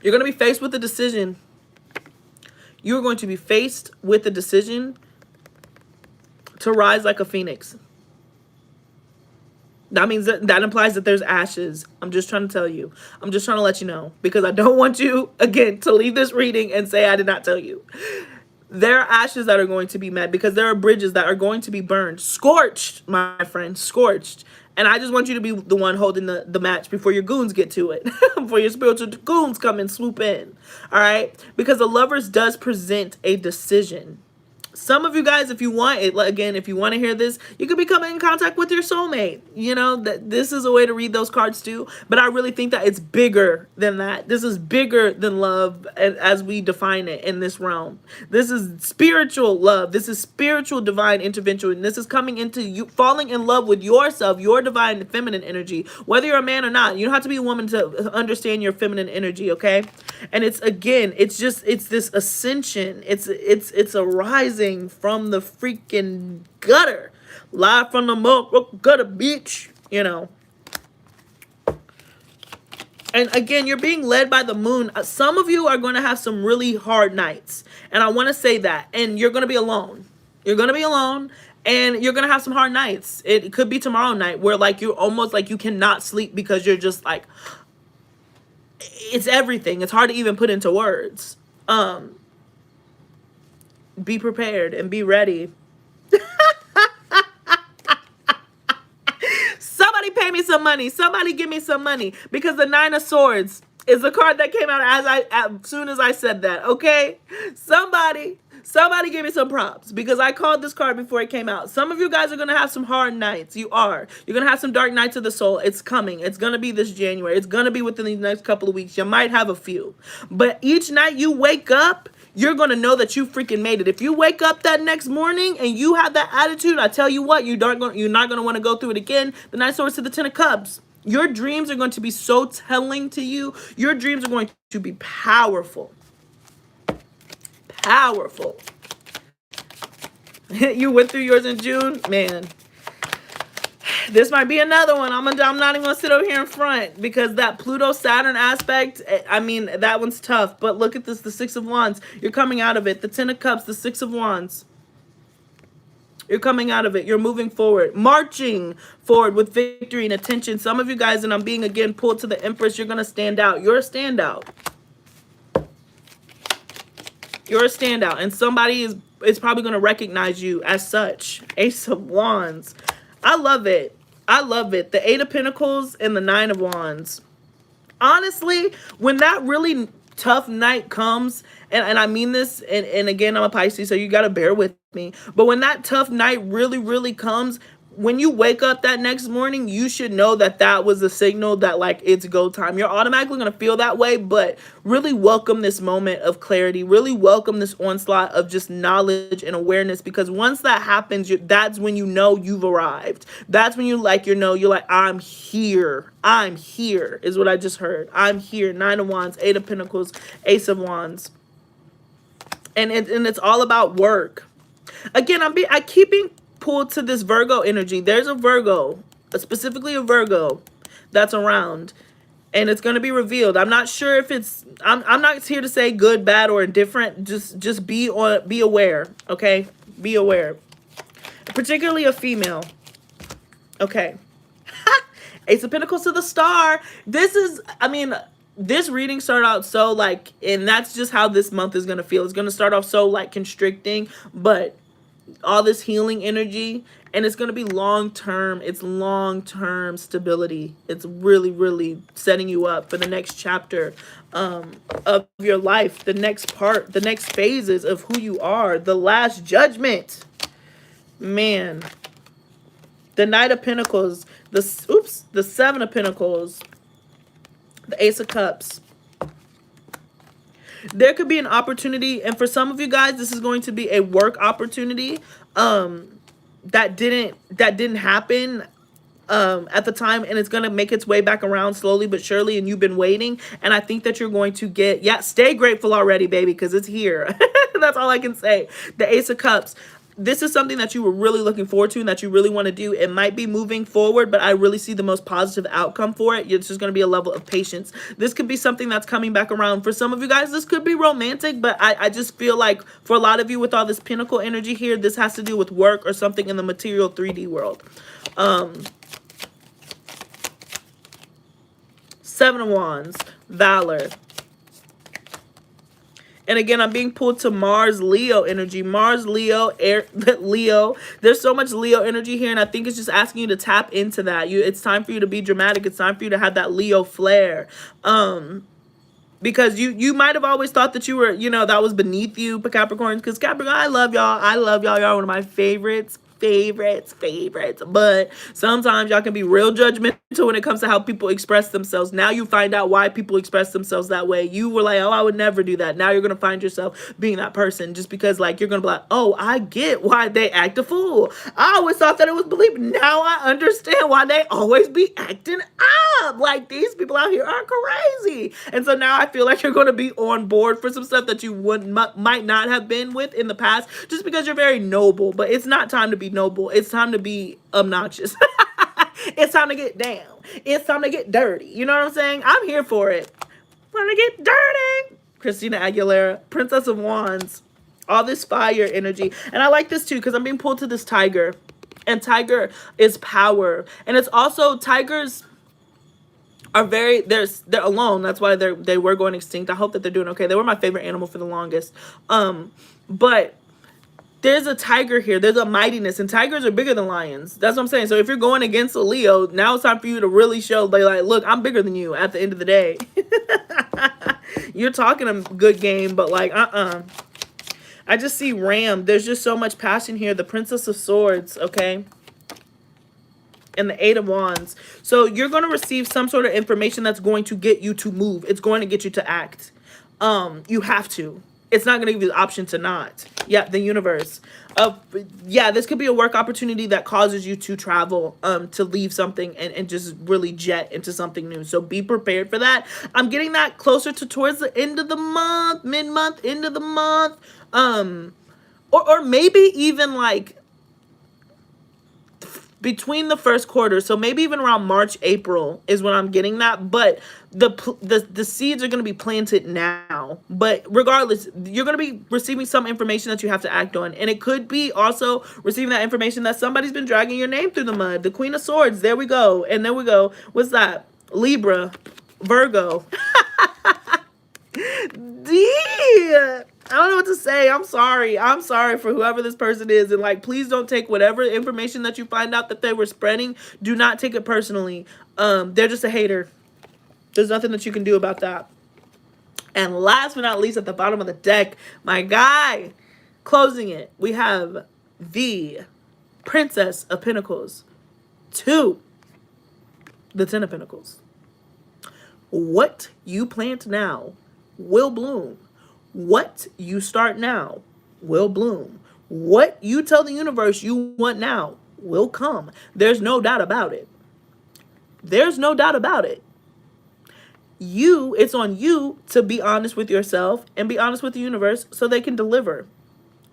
A: You're going to be faced with a decision. You're going to be faced with a decision to rise like a phoenix. That means that implies that there's ashes. I'm just trying to tell you. I'm just trying to let you know, because I don't want you, again, to leave this reading and say I did not tell you. There are ashes that are going to be met, because there are bridges that are going to be burned. Scorched, my friend, scorched. And I just want you to be the one holding the match before your goons get to it. Before your spiritual goons come and swoop in. All right? Because the Lovers does present a decision. Some of you guys, if you want it, again, if you want to hear this, you could be coming in contact with your soulmate. You know, that this is a way to read those cards too. But I really think that it's bigger than that. This is bigger than love as we define it in this realm. This is spiritual love. This is spiritual divine intervention. And this is coming into you falling in love with yourself, your divine feminine energy, whether you're a man or not. You don't have to be a woman to understand your feminine energy, okay? And it's, again, it's this ascension. It's a rising from the freaking gutter, live from the gutter, bitch, you know. And again, you're being led by the moon. Some of you are going to have some really hard nights, and I want to say that. And you're going to be alone. You're going to be alone, and you're going to have some hard nights. It could be tomorrow night where, like, you're almost like you cannot sleep because you're just like, it's everything. It's hard to even put into words. Be prepared and be ready. Somebody pay me some money. Somebody give me some money, because the Nine of Swords is the card that came out as soon as I said that. Okay, somebody give me some props, because I called this card before it came out. Some of you guys are gonna have some hard nights. You're gonna have some dark nights of the soul. It's coming. It's gonna be this January. It's gonna be within these next couple of weeks. You might have a few, but each night you wake up, you're going to know that you freaking made it. If you wake up that next morning and you have that attitude, I tell you what, you're not going to want to go through it again. The Nine of Swords to the Ten of Cups. Your dreams are going to be so telling to you. Your dreams are going to be powerful. Powerful. You went through yours in June? Man. This might be another one. I'm not even going to sit over here in front, because that Pluto-Saturn aspect, I mean, that one's tough. But look at this, the Six of Wands. You're coming out of it. The Ten of Cups, the Six of Wands. You're coming out of it. You're moving forward. Marching forward with victory and attention. Some of you guys, and I'm being, again, pulled to the Empress, you're going to stand out. You're a standout. You're a standout. And somebody is it's probably going to recognize you as such. Ace of Wands. I love it. I love it. The Eight of Pentacles and the Nine of Wands. Honestly, when that really tough night comes, and I mean this, and again, I'm a Pisces, so you got to bear with me. But when that tough night really comes, when you wake up that next morning, you should know that that was a signal that, like, it's go time. You're automatically going to feel that way, but really welcome this moment of clarity. Really welcome this onslaught of just knowledge and awareness, because once that happens, that's when you know you've arrived. That's when you, like, you're like, I'm here. I'm here is what I just heard. I'm here. Nine of Wands, Eight of Pentacles, Ace of Wands. And it's all about work. Again, I keep being pulled to this Virgo energy. There's a Virgo, specifically a Virgo that's around, and it's going to be revealed. I'm not sure if it's, I'm not here to say good, bad, or indifferent. Just be aware, okay? Be aware. Particularly a female. Okay. Ace of Pentacles to the Star. This is, I mean, this reading started out so, like, and that's just how this month is going to feel. It's going to start off so, like, constricting, but all this healing energy, and it's going to be long-term. It's long-term stability. It's really setting you up for the next chapter of your life, the next part, the next phases of who you are, the last judgment. Man, the Knight of Pentacles, the Seven of Pentacles, the Ace of Cups. There could be an opportunity, and for some of you guys, this is going to be a work opportunity that didn't happen at the time, and it's going to make its way back around slowly but surely, and you've been waiting, and I think that you're going to get, yeah, stay grateful already, baby, because it's here. That's all I can say. The Ace of Cups. This is something that you were really looking forward to and that you really want to do. It might be moving forward, but I really see the most positive outcome for it. It's just going to be a level of patience. This could be something that's coming back around. For some of you guys, this could be romantic, but I just feel like for a lot of you with all this Pentacle energy here, this has to do with work or something in the material 3D world. Seven of Wands, Valor. And again, I'm being pulled to Mars, Leo energy. Mars, Leo, air, Leo. There's so much Leo energy here, and I think it's just asking you to tap into that. It's time for you to be dramatic. It's time for you to have that Leo flair. Because you might have always thought that you were, you know, that was beneath you, Capricorn. Because Capricorn, I love y'all. I love y'all. Y'all are one of my favorites. But sometimes y'all can be real judgmental when it comes to how people express themselves. Now you find out why people express themselves that way. You were like, oh, I would never do that. Now you're gonna find yourself being that person just because, like, you're gonna be like, oh, I get why they act a fool. I always thought that it was belief. Now I understand why they always be acting up. Like, these people out here are crazy. And so now I feel like you're gonna be on board for some stuff that you might not have been with in the past, just because you're very noble. But it's not time to be noble. It's time to be obnoxious. It's time to get down. It's time to get dirty. You know what I'm saying? I'm here for it. Time to get dirty. Christina Aguilera, Princess of Wands. All this fire energy. And I like this too because I'm being pulled to this tiger. And tiger is power. And it's also, tigers are very, they're alone. That's why they were going extinct. I hope that they're doing okay. They were my favorite animal for the longest. But there's a tiger here. There's a mightiness, and tigers are bigger than lions. That's what I'm saying. So if you're going against a Leo, now it's time for you to really show, like, look, I'm bigger than you at the end of the day. You're talking a good game, but, like, I just see Ram. There's just so much passion here. The Princess of Swords, okay? And the Eight of Wands. So you're going to receive some sort of information that's going to get you to move. It's going to get you to act. You have to. It's not going to give you the option to not. Yeah, the universe. Yeah, this could be a work opportunity that causes you to travel, to leave something and just really jet into something new. So be prepared for that. I'm getting that closer to towards the end of the month, mid-month, end of the month. Or maybe even like between the first quarter, so maybe even around March, April is when I'm getting that. But the seeds are going to be planted now. But regardless, you're going to be receiving some information that you have to act on. And it could be also receiving that information that somebody's been dragging your name through the mud. The Queen of Swords, there we go. And there we go. What's that? Libra, Virgo. I don't know what to say. I'm sorry. I'm sorry for whoever this person is. And like, please don't take whatever information that you find out that they were spreading. Do not take it personally. They're just a hater. There's nothing that you can do about that. And last but not least, at the bottom of the deck, my guy, closing it, we have the Princess of Pentacles to the Ten of Pentacles. What you plant now will bloom. What you start now will bloom. What you tell the universe you want now will come. There's no doubt about it. There's no doubt about it. It's on you to be honest with yourself and be honest with the universe so they can deliver.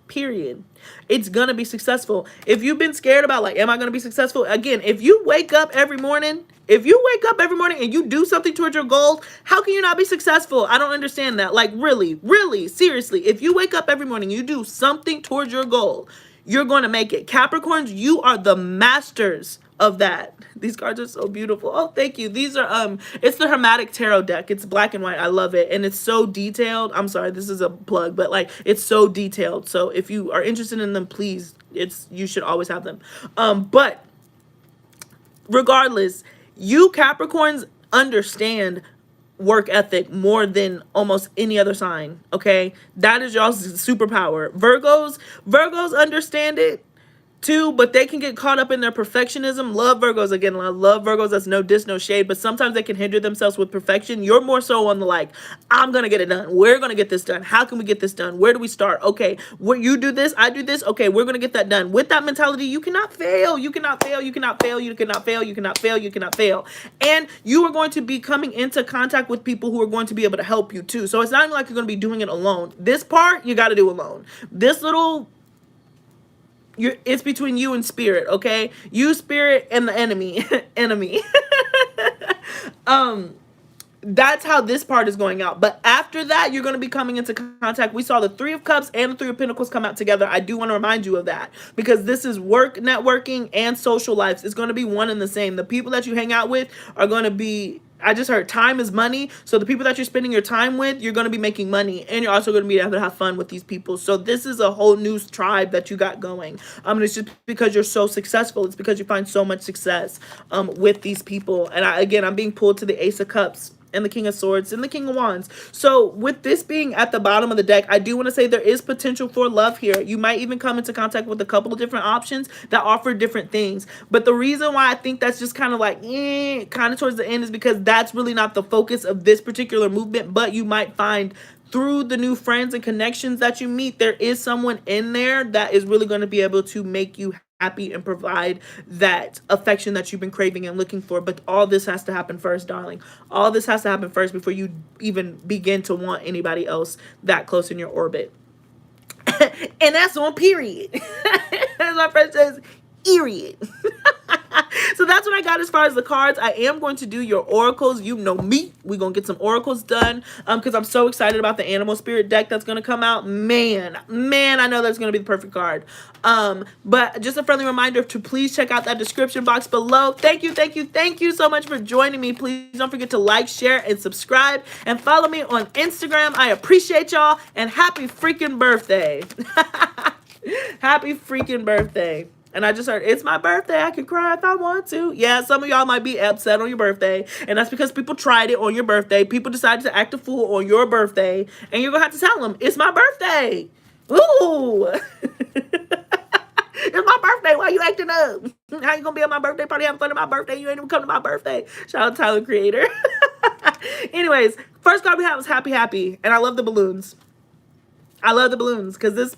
A: Period. It's gonna be successful. If you've been scared about like, am I gonna be successful? Again, if you wake up every morning and you do something towards your goals, how can you not be successful? I don't understand that. Like, really, really, seriously, if you wake up every morning, you do something towards your goal, you're going to make it. Capricorns, you are the masters of that. These cards are so beautiful. Oh, thank you. These are it's the Hermetic Tarot deck. It's black and white. I love it. And it's so detailed. I'm sorry, this is a plug, but like, it's so detailed. So if you are interested in them, please, you should always have them. But regardless, you Capricorns understand work ethic more than almost any other sign. Okay, that is y'all's superpower. Virgos understand it too, but they can get caught up in their perfectionism. Love Virgos. Again, I love Virgos. That's no diss, no shade, but sometimes they can hinder themselves with perfection. You're more so on the like, I'm gonna get it done. We're gonna get this done. How can we get this done? Where do we start? Okay, where you do this, I do this. Okay, we're gonna get that done. With that mentality, you cannot fail. You cannot fail. You cannot fail. You cannot fail. You cannot fail. You cannot fail. And you are going to be coming into contact with people who are going to be able to help you too. So it's not like you're going to be doing it alone. This part you got to do alone. This little, it's between you and spirit, okay? You, spirit, and the enemy. That's how this part is going out. But after that, you're going to be coming into contact. We saw the Three of Cups and the Three of Pentacles come out together. I do want to remind you of that because this is work, networking, and social lives. It's going to be one and the same. The people that you hang out with are going to be, I just heard time is money. So the people that you're spending your time with, you're going to be making money. And you're also going to be able to have fun with these people. So this is a whole new tribe that you got going. And it's just because you're so successful. It's because you find so much success with these people. And I'm being pulled to the Ace of Cups and the King of Swords and the King of Wands. So with this being at the bottom of the deck, I do want to say there is potential for love here. You might even come into contact with a couple of different options that offer different things. But the reason why I think that's just kind of like, kind of towards the end is because that's really not the focus of this particular movement. But you might find through the new friends and connections that you meet, there is someone in there that is really going to be able to make you happy and provide that affection that you've been craving and looking for. But all this has to happen first, darling. All this has to happen first before you even begin to want anybody else that close in your orbit. And that's on period. As my friend says, period. So that's what I got as far as the cards. I am going to do your oracles. You know me. We're going to get some oracles done because I'm so excited about the animal spirit deck that's going to come out. Man, I know that's going to be the perfect card. But just a friendly reminder to please check out that description box below. Thank you so much for joining me. Please don't forget to like, share, and subscribe. And follow me on Instagram. I appreciate y'all. And happy freaking birthday. Happy freaking birthday. And I just heard, it's my birthday. I can cry if I want to. Yeah, some of y'all might be upset on your birthday. And that's because people tried it on your birthday. People decided to act a fool on your birthday. And you're going to have to tell them, it's my birthday. Ooh. It's my birthday. Why you acting up? How you going to be at my birthday party having fun at my birthday? You ain't even come to my birthday. Shout out to Tyler Creator. Anyways, first card we have is Happy Happy. And I love the balloons. I love the balloons because this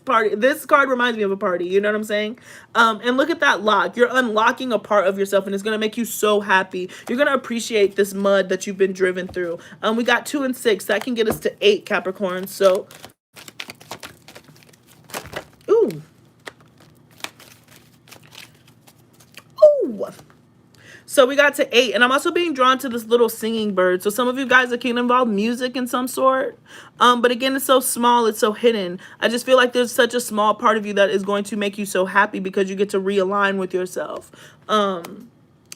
A: card reminds me of a party. You know what I'm saying? And look at that lock. You're unlocking a part of yourself and it's going to make you so happy. You're going to appreciate this mud that you've been driven through. We got 2 and 6. That can get us to 8, Capricorn. So, ooh. Ooh. So we got to 8, and I'm also being drawn to this little singing bird. So some of you guys can involve music in some sort. But again, it's so small, it's so hidden. I just feel like there's such a small part of you that is going to make you so happy because you get to realign with yourself. And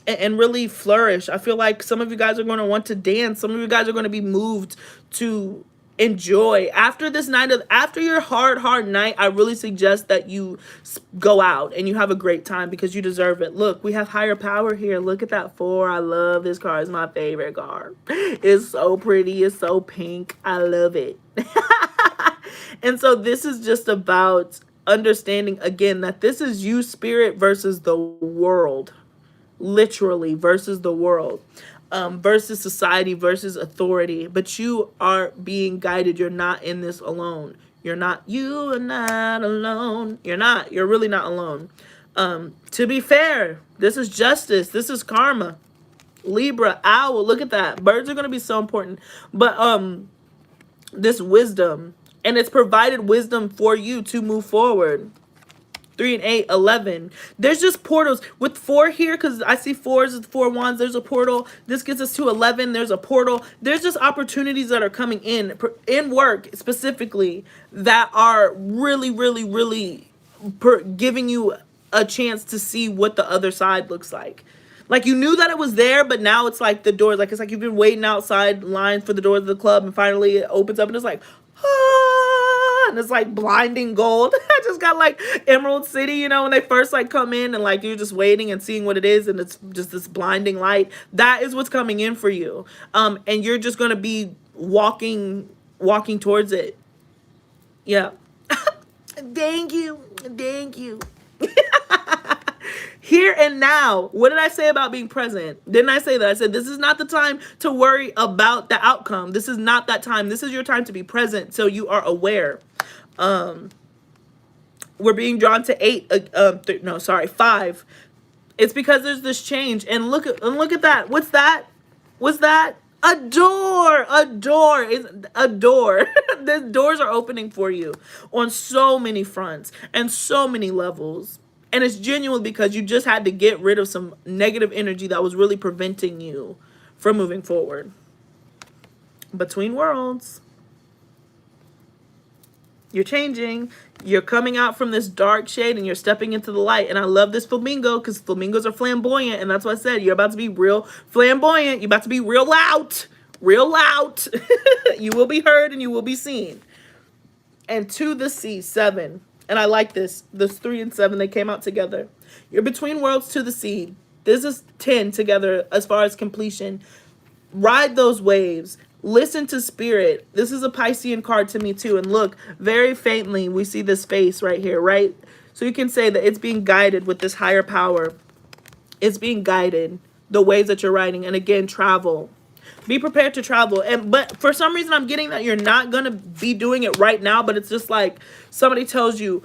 A: really flourish. I feel like some of you guys are going to want to dance. Some of you guys are going to be moved to enjoy after this night of after your hard night. I really suggest that you go out and you have a great time because you deserve it. Look, we have higher power here. Look at that 4. I love this card. It's my favorite card. It's so pretty. It's so pink. I love it. And so this is just about understanding again that this is you, spirit, versus the world. Literally versus the world. Versus society, versus authority. But you are being guided. You're not in this alone. You are not alone. You're really not alone. To be fair, this is justice. This is karma. Libra, owl, look at that. Birds are going to be so important. But this wisdom, and it's provided wisdom for you to move forward. 3 and 8, 11. There's just portals with 4 here because I see 4s with 4 wands. There's a portal. This gets us to 11. There's a portal. There's just opportunities that are coming in work specifically that are really, really, really giving you a chance to see what the other side looks like. Like you knew that it was there, but now it's like the doors. Like it's like you've been waiting outside lines for the doors of the club, and finally it opens up, and it's like, ah, and it's like blinding gold. I just got like Emerald City, you know, when they first like come in, and like you're just waiting and seeing what it is, and it's just this blinding light. That is what's coming in for you, and you're just gonna be walking towards it. Yeah. Thank you. Here and now. What did I say about being present? Didn't I say that? I said this is not the time to worry about the outcome. This is not that time. This is your time to be present so you are aware. We're being drawn to 8. 5. It's because there's this change. And look at that. What's that? A door. The doors are opening for you on so many fronts and so many levels. And it's genuine because you just had to get rid of some negative energy that was really preventing you from moving forward. Between worlds. You're changing. You're coming out from this dark shade and you're stepping into the light. And I love this flamingo because flamingos are flamboyant. And that's what I said. You're about to be real flamboyant. You're about to be real loud. You will be heard and you will be seen. And to the sea, 7. And I like this. This 3 and 7, they came out together. You're between worlds to the sea. This is 10 together as far as completion. Ride those waves. Listen to spirit. This is a Piscean card to me too. And look, very faintly, we see this face right here, right? So you can say that it's being guided with this higher power. It's being guided. The waves that you're riding. And again, travel. Be prepared to travel. But for some reason, I'm getting that you're not going to be doing it right now. But it's just like somebody tells you,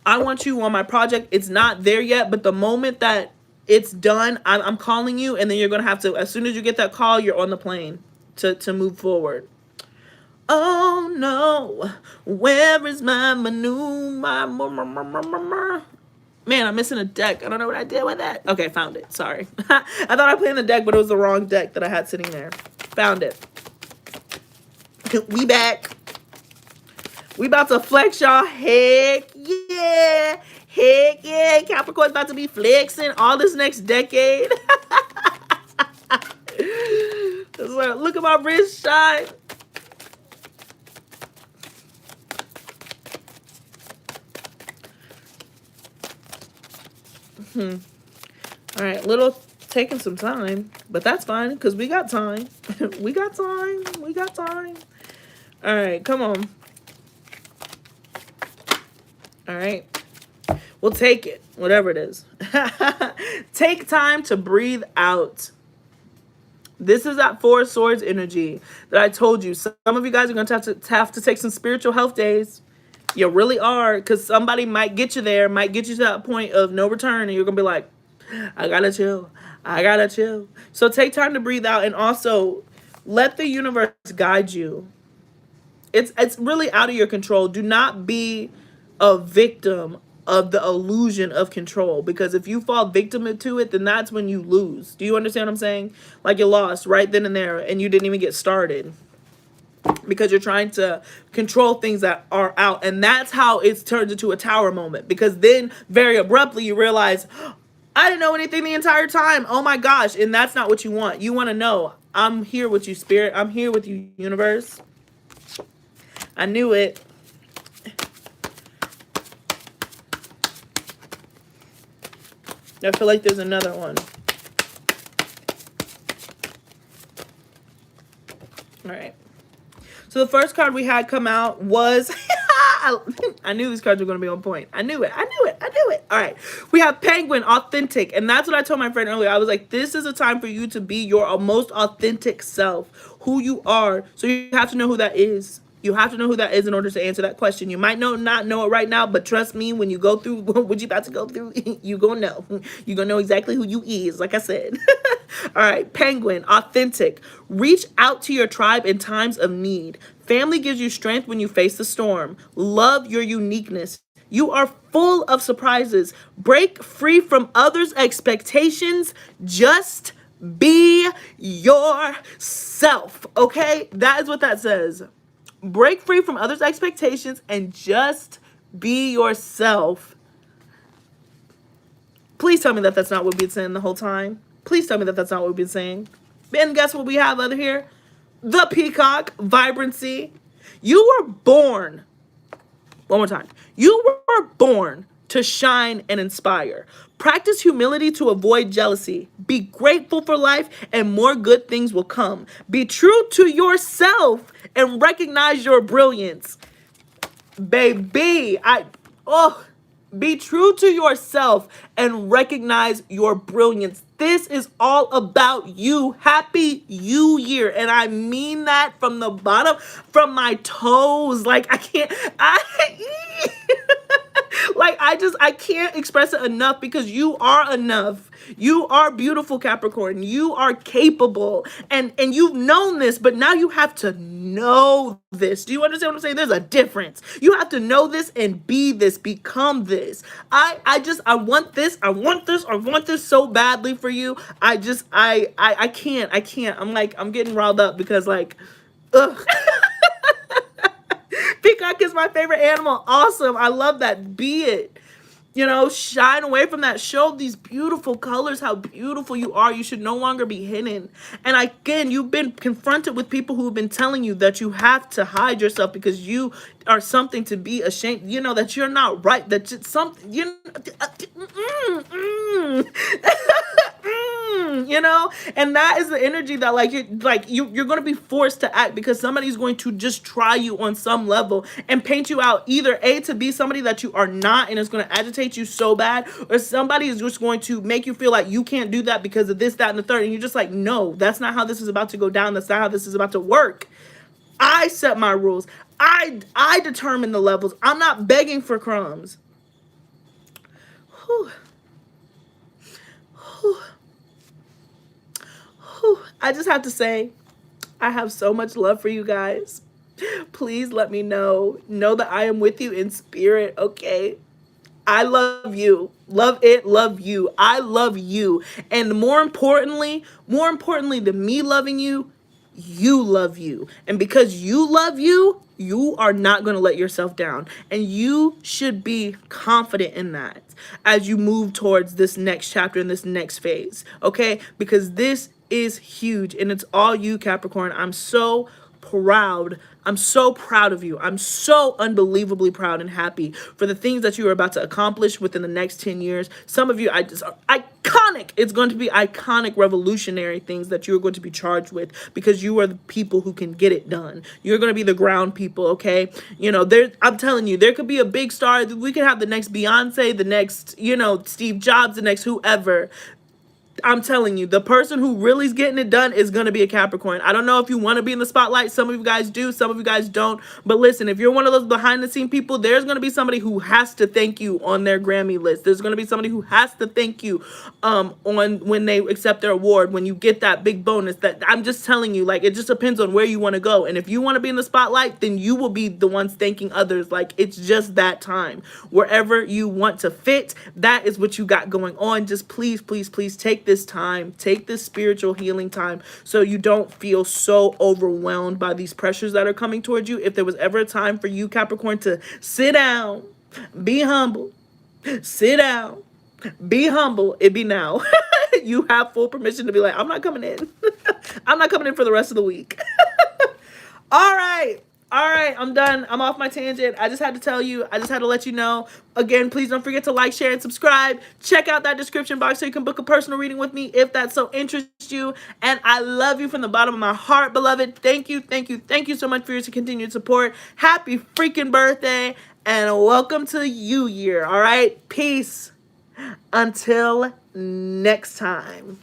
A: I want you on my project. It's not there yet. But the moment that it's done, I'm calling you. And then you're going to have to, as soon as you get that call, you're on the plane to move forward. Oh, no. Where is my Man, I'm missing a deck. I don't know what I did with that. Okay, found it. Sorry. I thought I played in the deck, but it was the wrong deck that I had sitting there. Found it. We back. We about to flex, y'all. Heck yeah. Heck yeah. Capricorn's about to be flexing all this next decade. So, look at my wrist shine. All right, little taking some time, but that's fine because we got time. We got time. All right, come on. All right, we'll take it, whatever it is. Take time to breathe out. This is that 4 swords energy that I told you. Some of you guys are going to have to take some spiritual health days. You really are, because somebody might get you there, might get you to that point of no return, and you're going to be like, I gotta chill. So take time to breathe out, and also let the universe guide you. It's really out of your control. Do not be a victim of the illusion of control, because if you fall victim to it, then that's when you lose. Do you understand what I'm saying? Like you lost right then and there, and you didn't even get started. Because you're trying to control things that are out. And that's how it turns into a tower moment. Because then, very abruptly, you realize, I didn't know anything the entire time. Oh my gosh. And that's not what you want. You want to know, I'm here with you, spirit. I'm here with you, universe. I knew it. I feel like there's another one. All right. So the first card we had come out was... I knew these cards were going to be on point. I knew it. I knew it. I knew it. All right. We have Penguin, authentic. And that's what I told my friend earlier. I was like, this is a time for you to be your most authentic self, who you are. So you have to know who that is. You have to know who that is in order to answer that question. You might not know it right now, but trust me, when you go through what you about to go through, you gonna know. You gonna know exactly who you is, like I said. All right, Penguin, authentic. Reach out to your tribe in times of need. Family gives you strength when you face the storm. Love your uniqueness. You are full of surprises. Break free from others' expectations. Just be yourself, okay? That is what that says. Break free from others' expectations and just be yourself. Please tell me that that's not what we've been saying the whole time. Please tell me that that's not what we've been saying. And guess what we have over here? The Peacock, vibrancy. You were born, one more time. You were born to shine and inspire. Practice humility to avoid jealousy. Be grateful for life and more good things will come. Be true to yourself and recognize your brilliance. Baby, be true to yourself and recognize your brilliance. This is all about you. Happy New Year. And I mean that from the bottom, from my toes. Like I can't express it enough because you are enough. You are beautiful, Capricorn. You are capable. And you've known this, but now you have to know this. Do you understand what I'm saying? There's a difference. You have to know this and be this, become this. I want this. I want this. I want this so badly for you. I can't. I'm getting riled up because like, ugh. Peacock is my favorite animal. Awesome. I love that. Be it. You know, shine away from that. Show these beautiful colors, how beautiful you are. You should no longer be hidden. And again, you've been confronted with people who have been telling you that you have to hide yourself because you are something to be ashamed. You know, that you're not right. That it's something, you know, and that is the energy that you're going to be forced to act because somebody's going to just try you on some level and paint you out either A, to be somebody that you are not and it's going to agitate you so bad, or somebody is just going to make you feel like you can't do that because of this, that, and the third, and you're just like, no, that's not how this is about to go down. That's not how this is about to work. I set my rules. I determine the levels. I'm not begging for crumbs. Whew. Whew. Whew. I just have to say, I have so much love for you guys. Please let me know. Know that I am with you in spirit, okay? I love you. Love it, love you. I love you. And more importantly than me loving you, you love you. And because you love you, you are not going to let yourself down. And you should be confident in that as you move towards this next chapter and this next phase, okay? Because this is huge and it's all you, Capricorn. I'm so proud. I'm so proud of you. I'm so unbelievably proud and happy for the things that you are about to accomplish within the next 10 years. Some of you, are iconic. It's going to be iconic, revolutionary things that you're going to be charged with because you are the people who can get it done. You're going to be the ground people, okay? You know, I'm telling you, there could be a big star. We could have the next Beyonce, the next, Steve Jobs, the next whoever. I'm telling you, the person who really is getting it done is going to be a Capricorn. I don't know if you want to be in the spotlight. Some of you guys do. Some of you guys don't. But listen, if you're one of those behind the scene people, there's going to be somebody who has to thank you on their Grammy list. There's going to be somebody who has to thank you on when they accept their award, when you get that big bonus. That I'm just telling you, like, it just depends on where you want to go. And if you want to be in the spotlight, then you will be the ones thanking others. Like, it's just that time. Wherever you want to fit, that is what you got going on. Just please, please, please take this time, take this spiritual healing time so you don't feel so overwhelmed by these pressures that are coming towards you. If there was ever a time for you, Capricorn, to sit down, be humble, sit down, be humble, it'd be now. You have full permission to be like, I'm not coming in. I'm not coming in for the rest of the week. All right. All right, I'm done. I'm off my tangent. I just had to tell you. I just had to let you know. Again, please don't forget to like, share, and subscribe. Check out that description box so you can book a personal reading with me if that so interests you. And I love you from the bottom of my heart, beloved. Thank you, thank you, thank you so much for your continued support. Happy freaking birthday, and welcome to you year, all right? Peace. Until next time.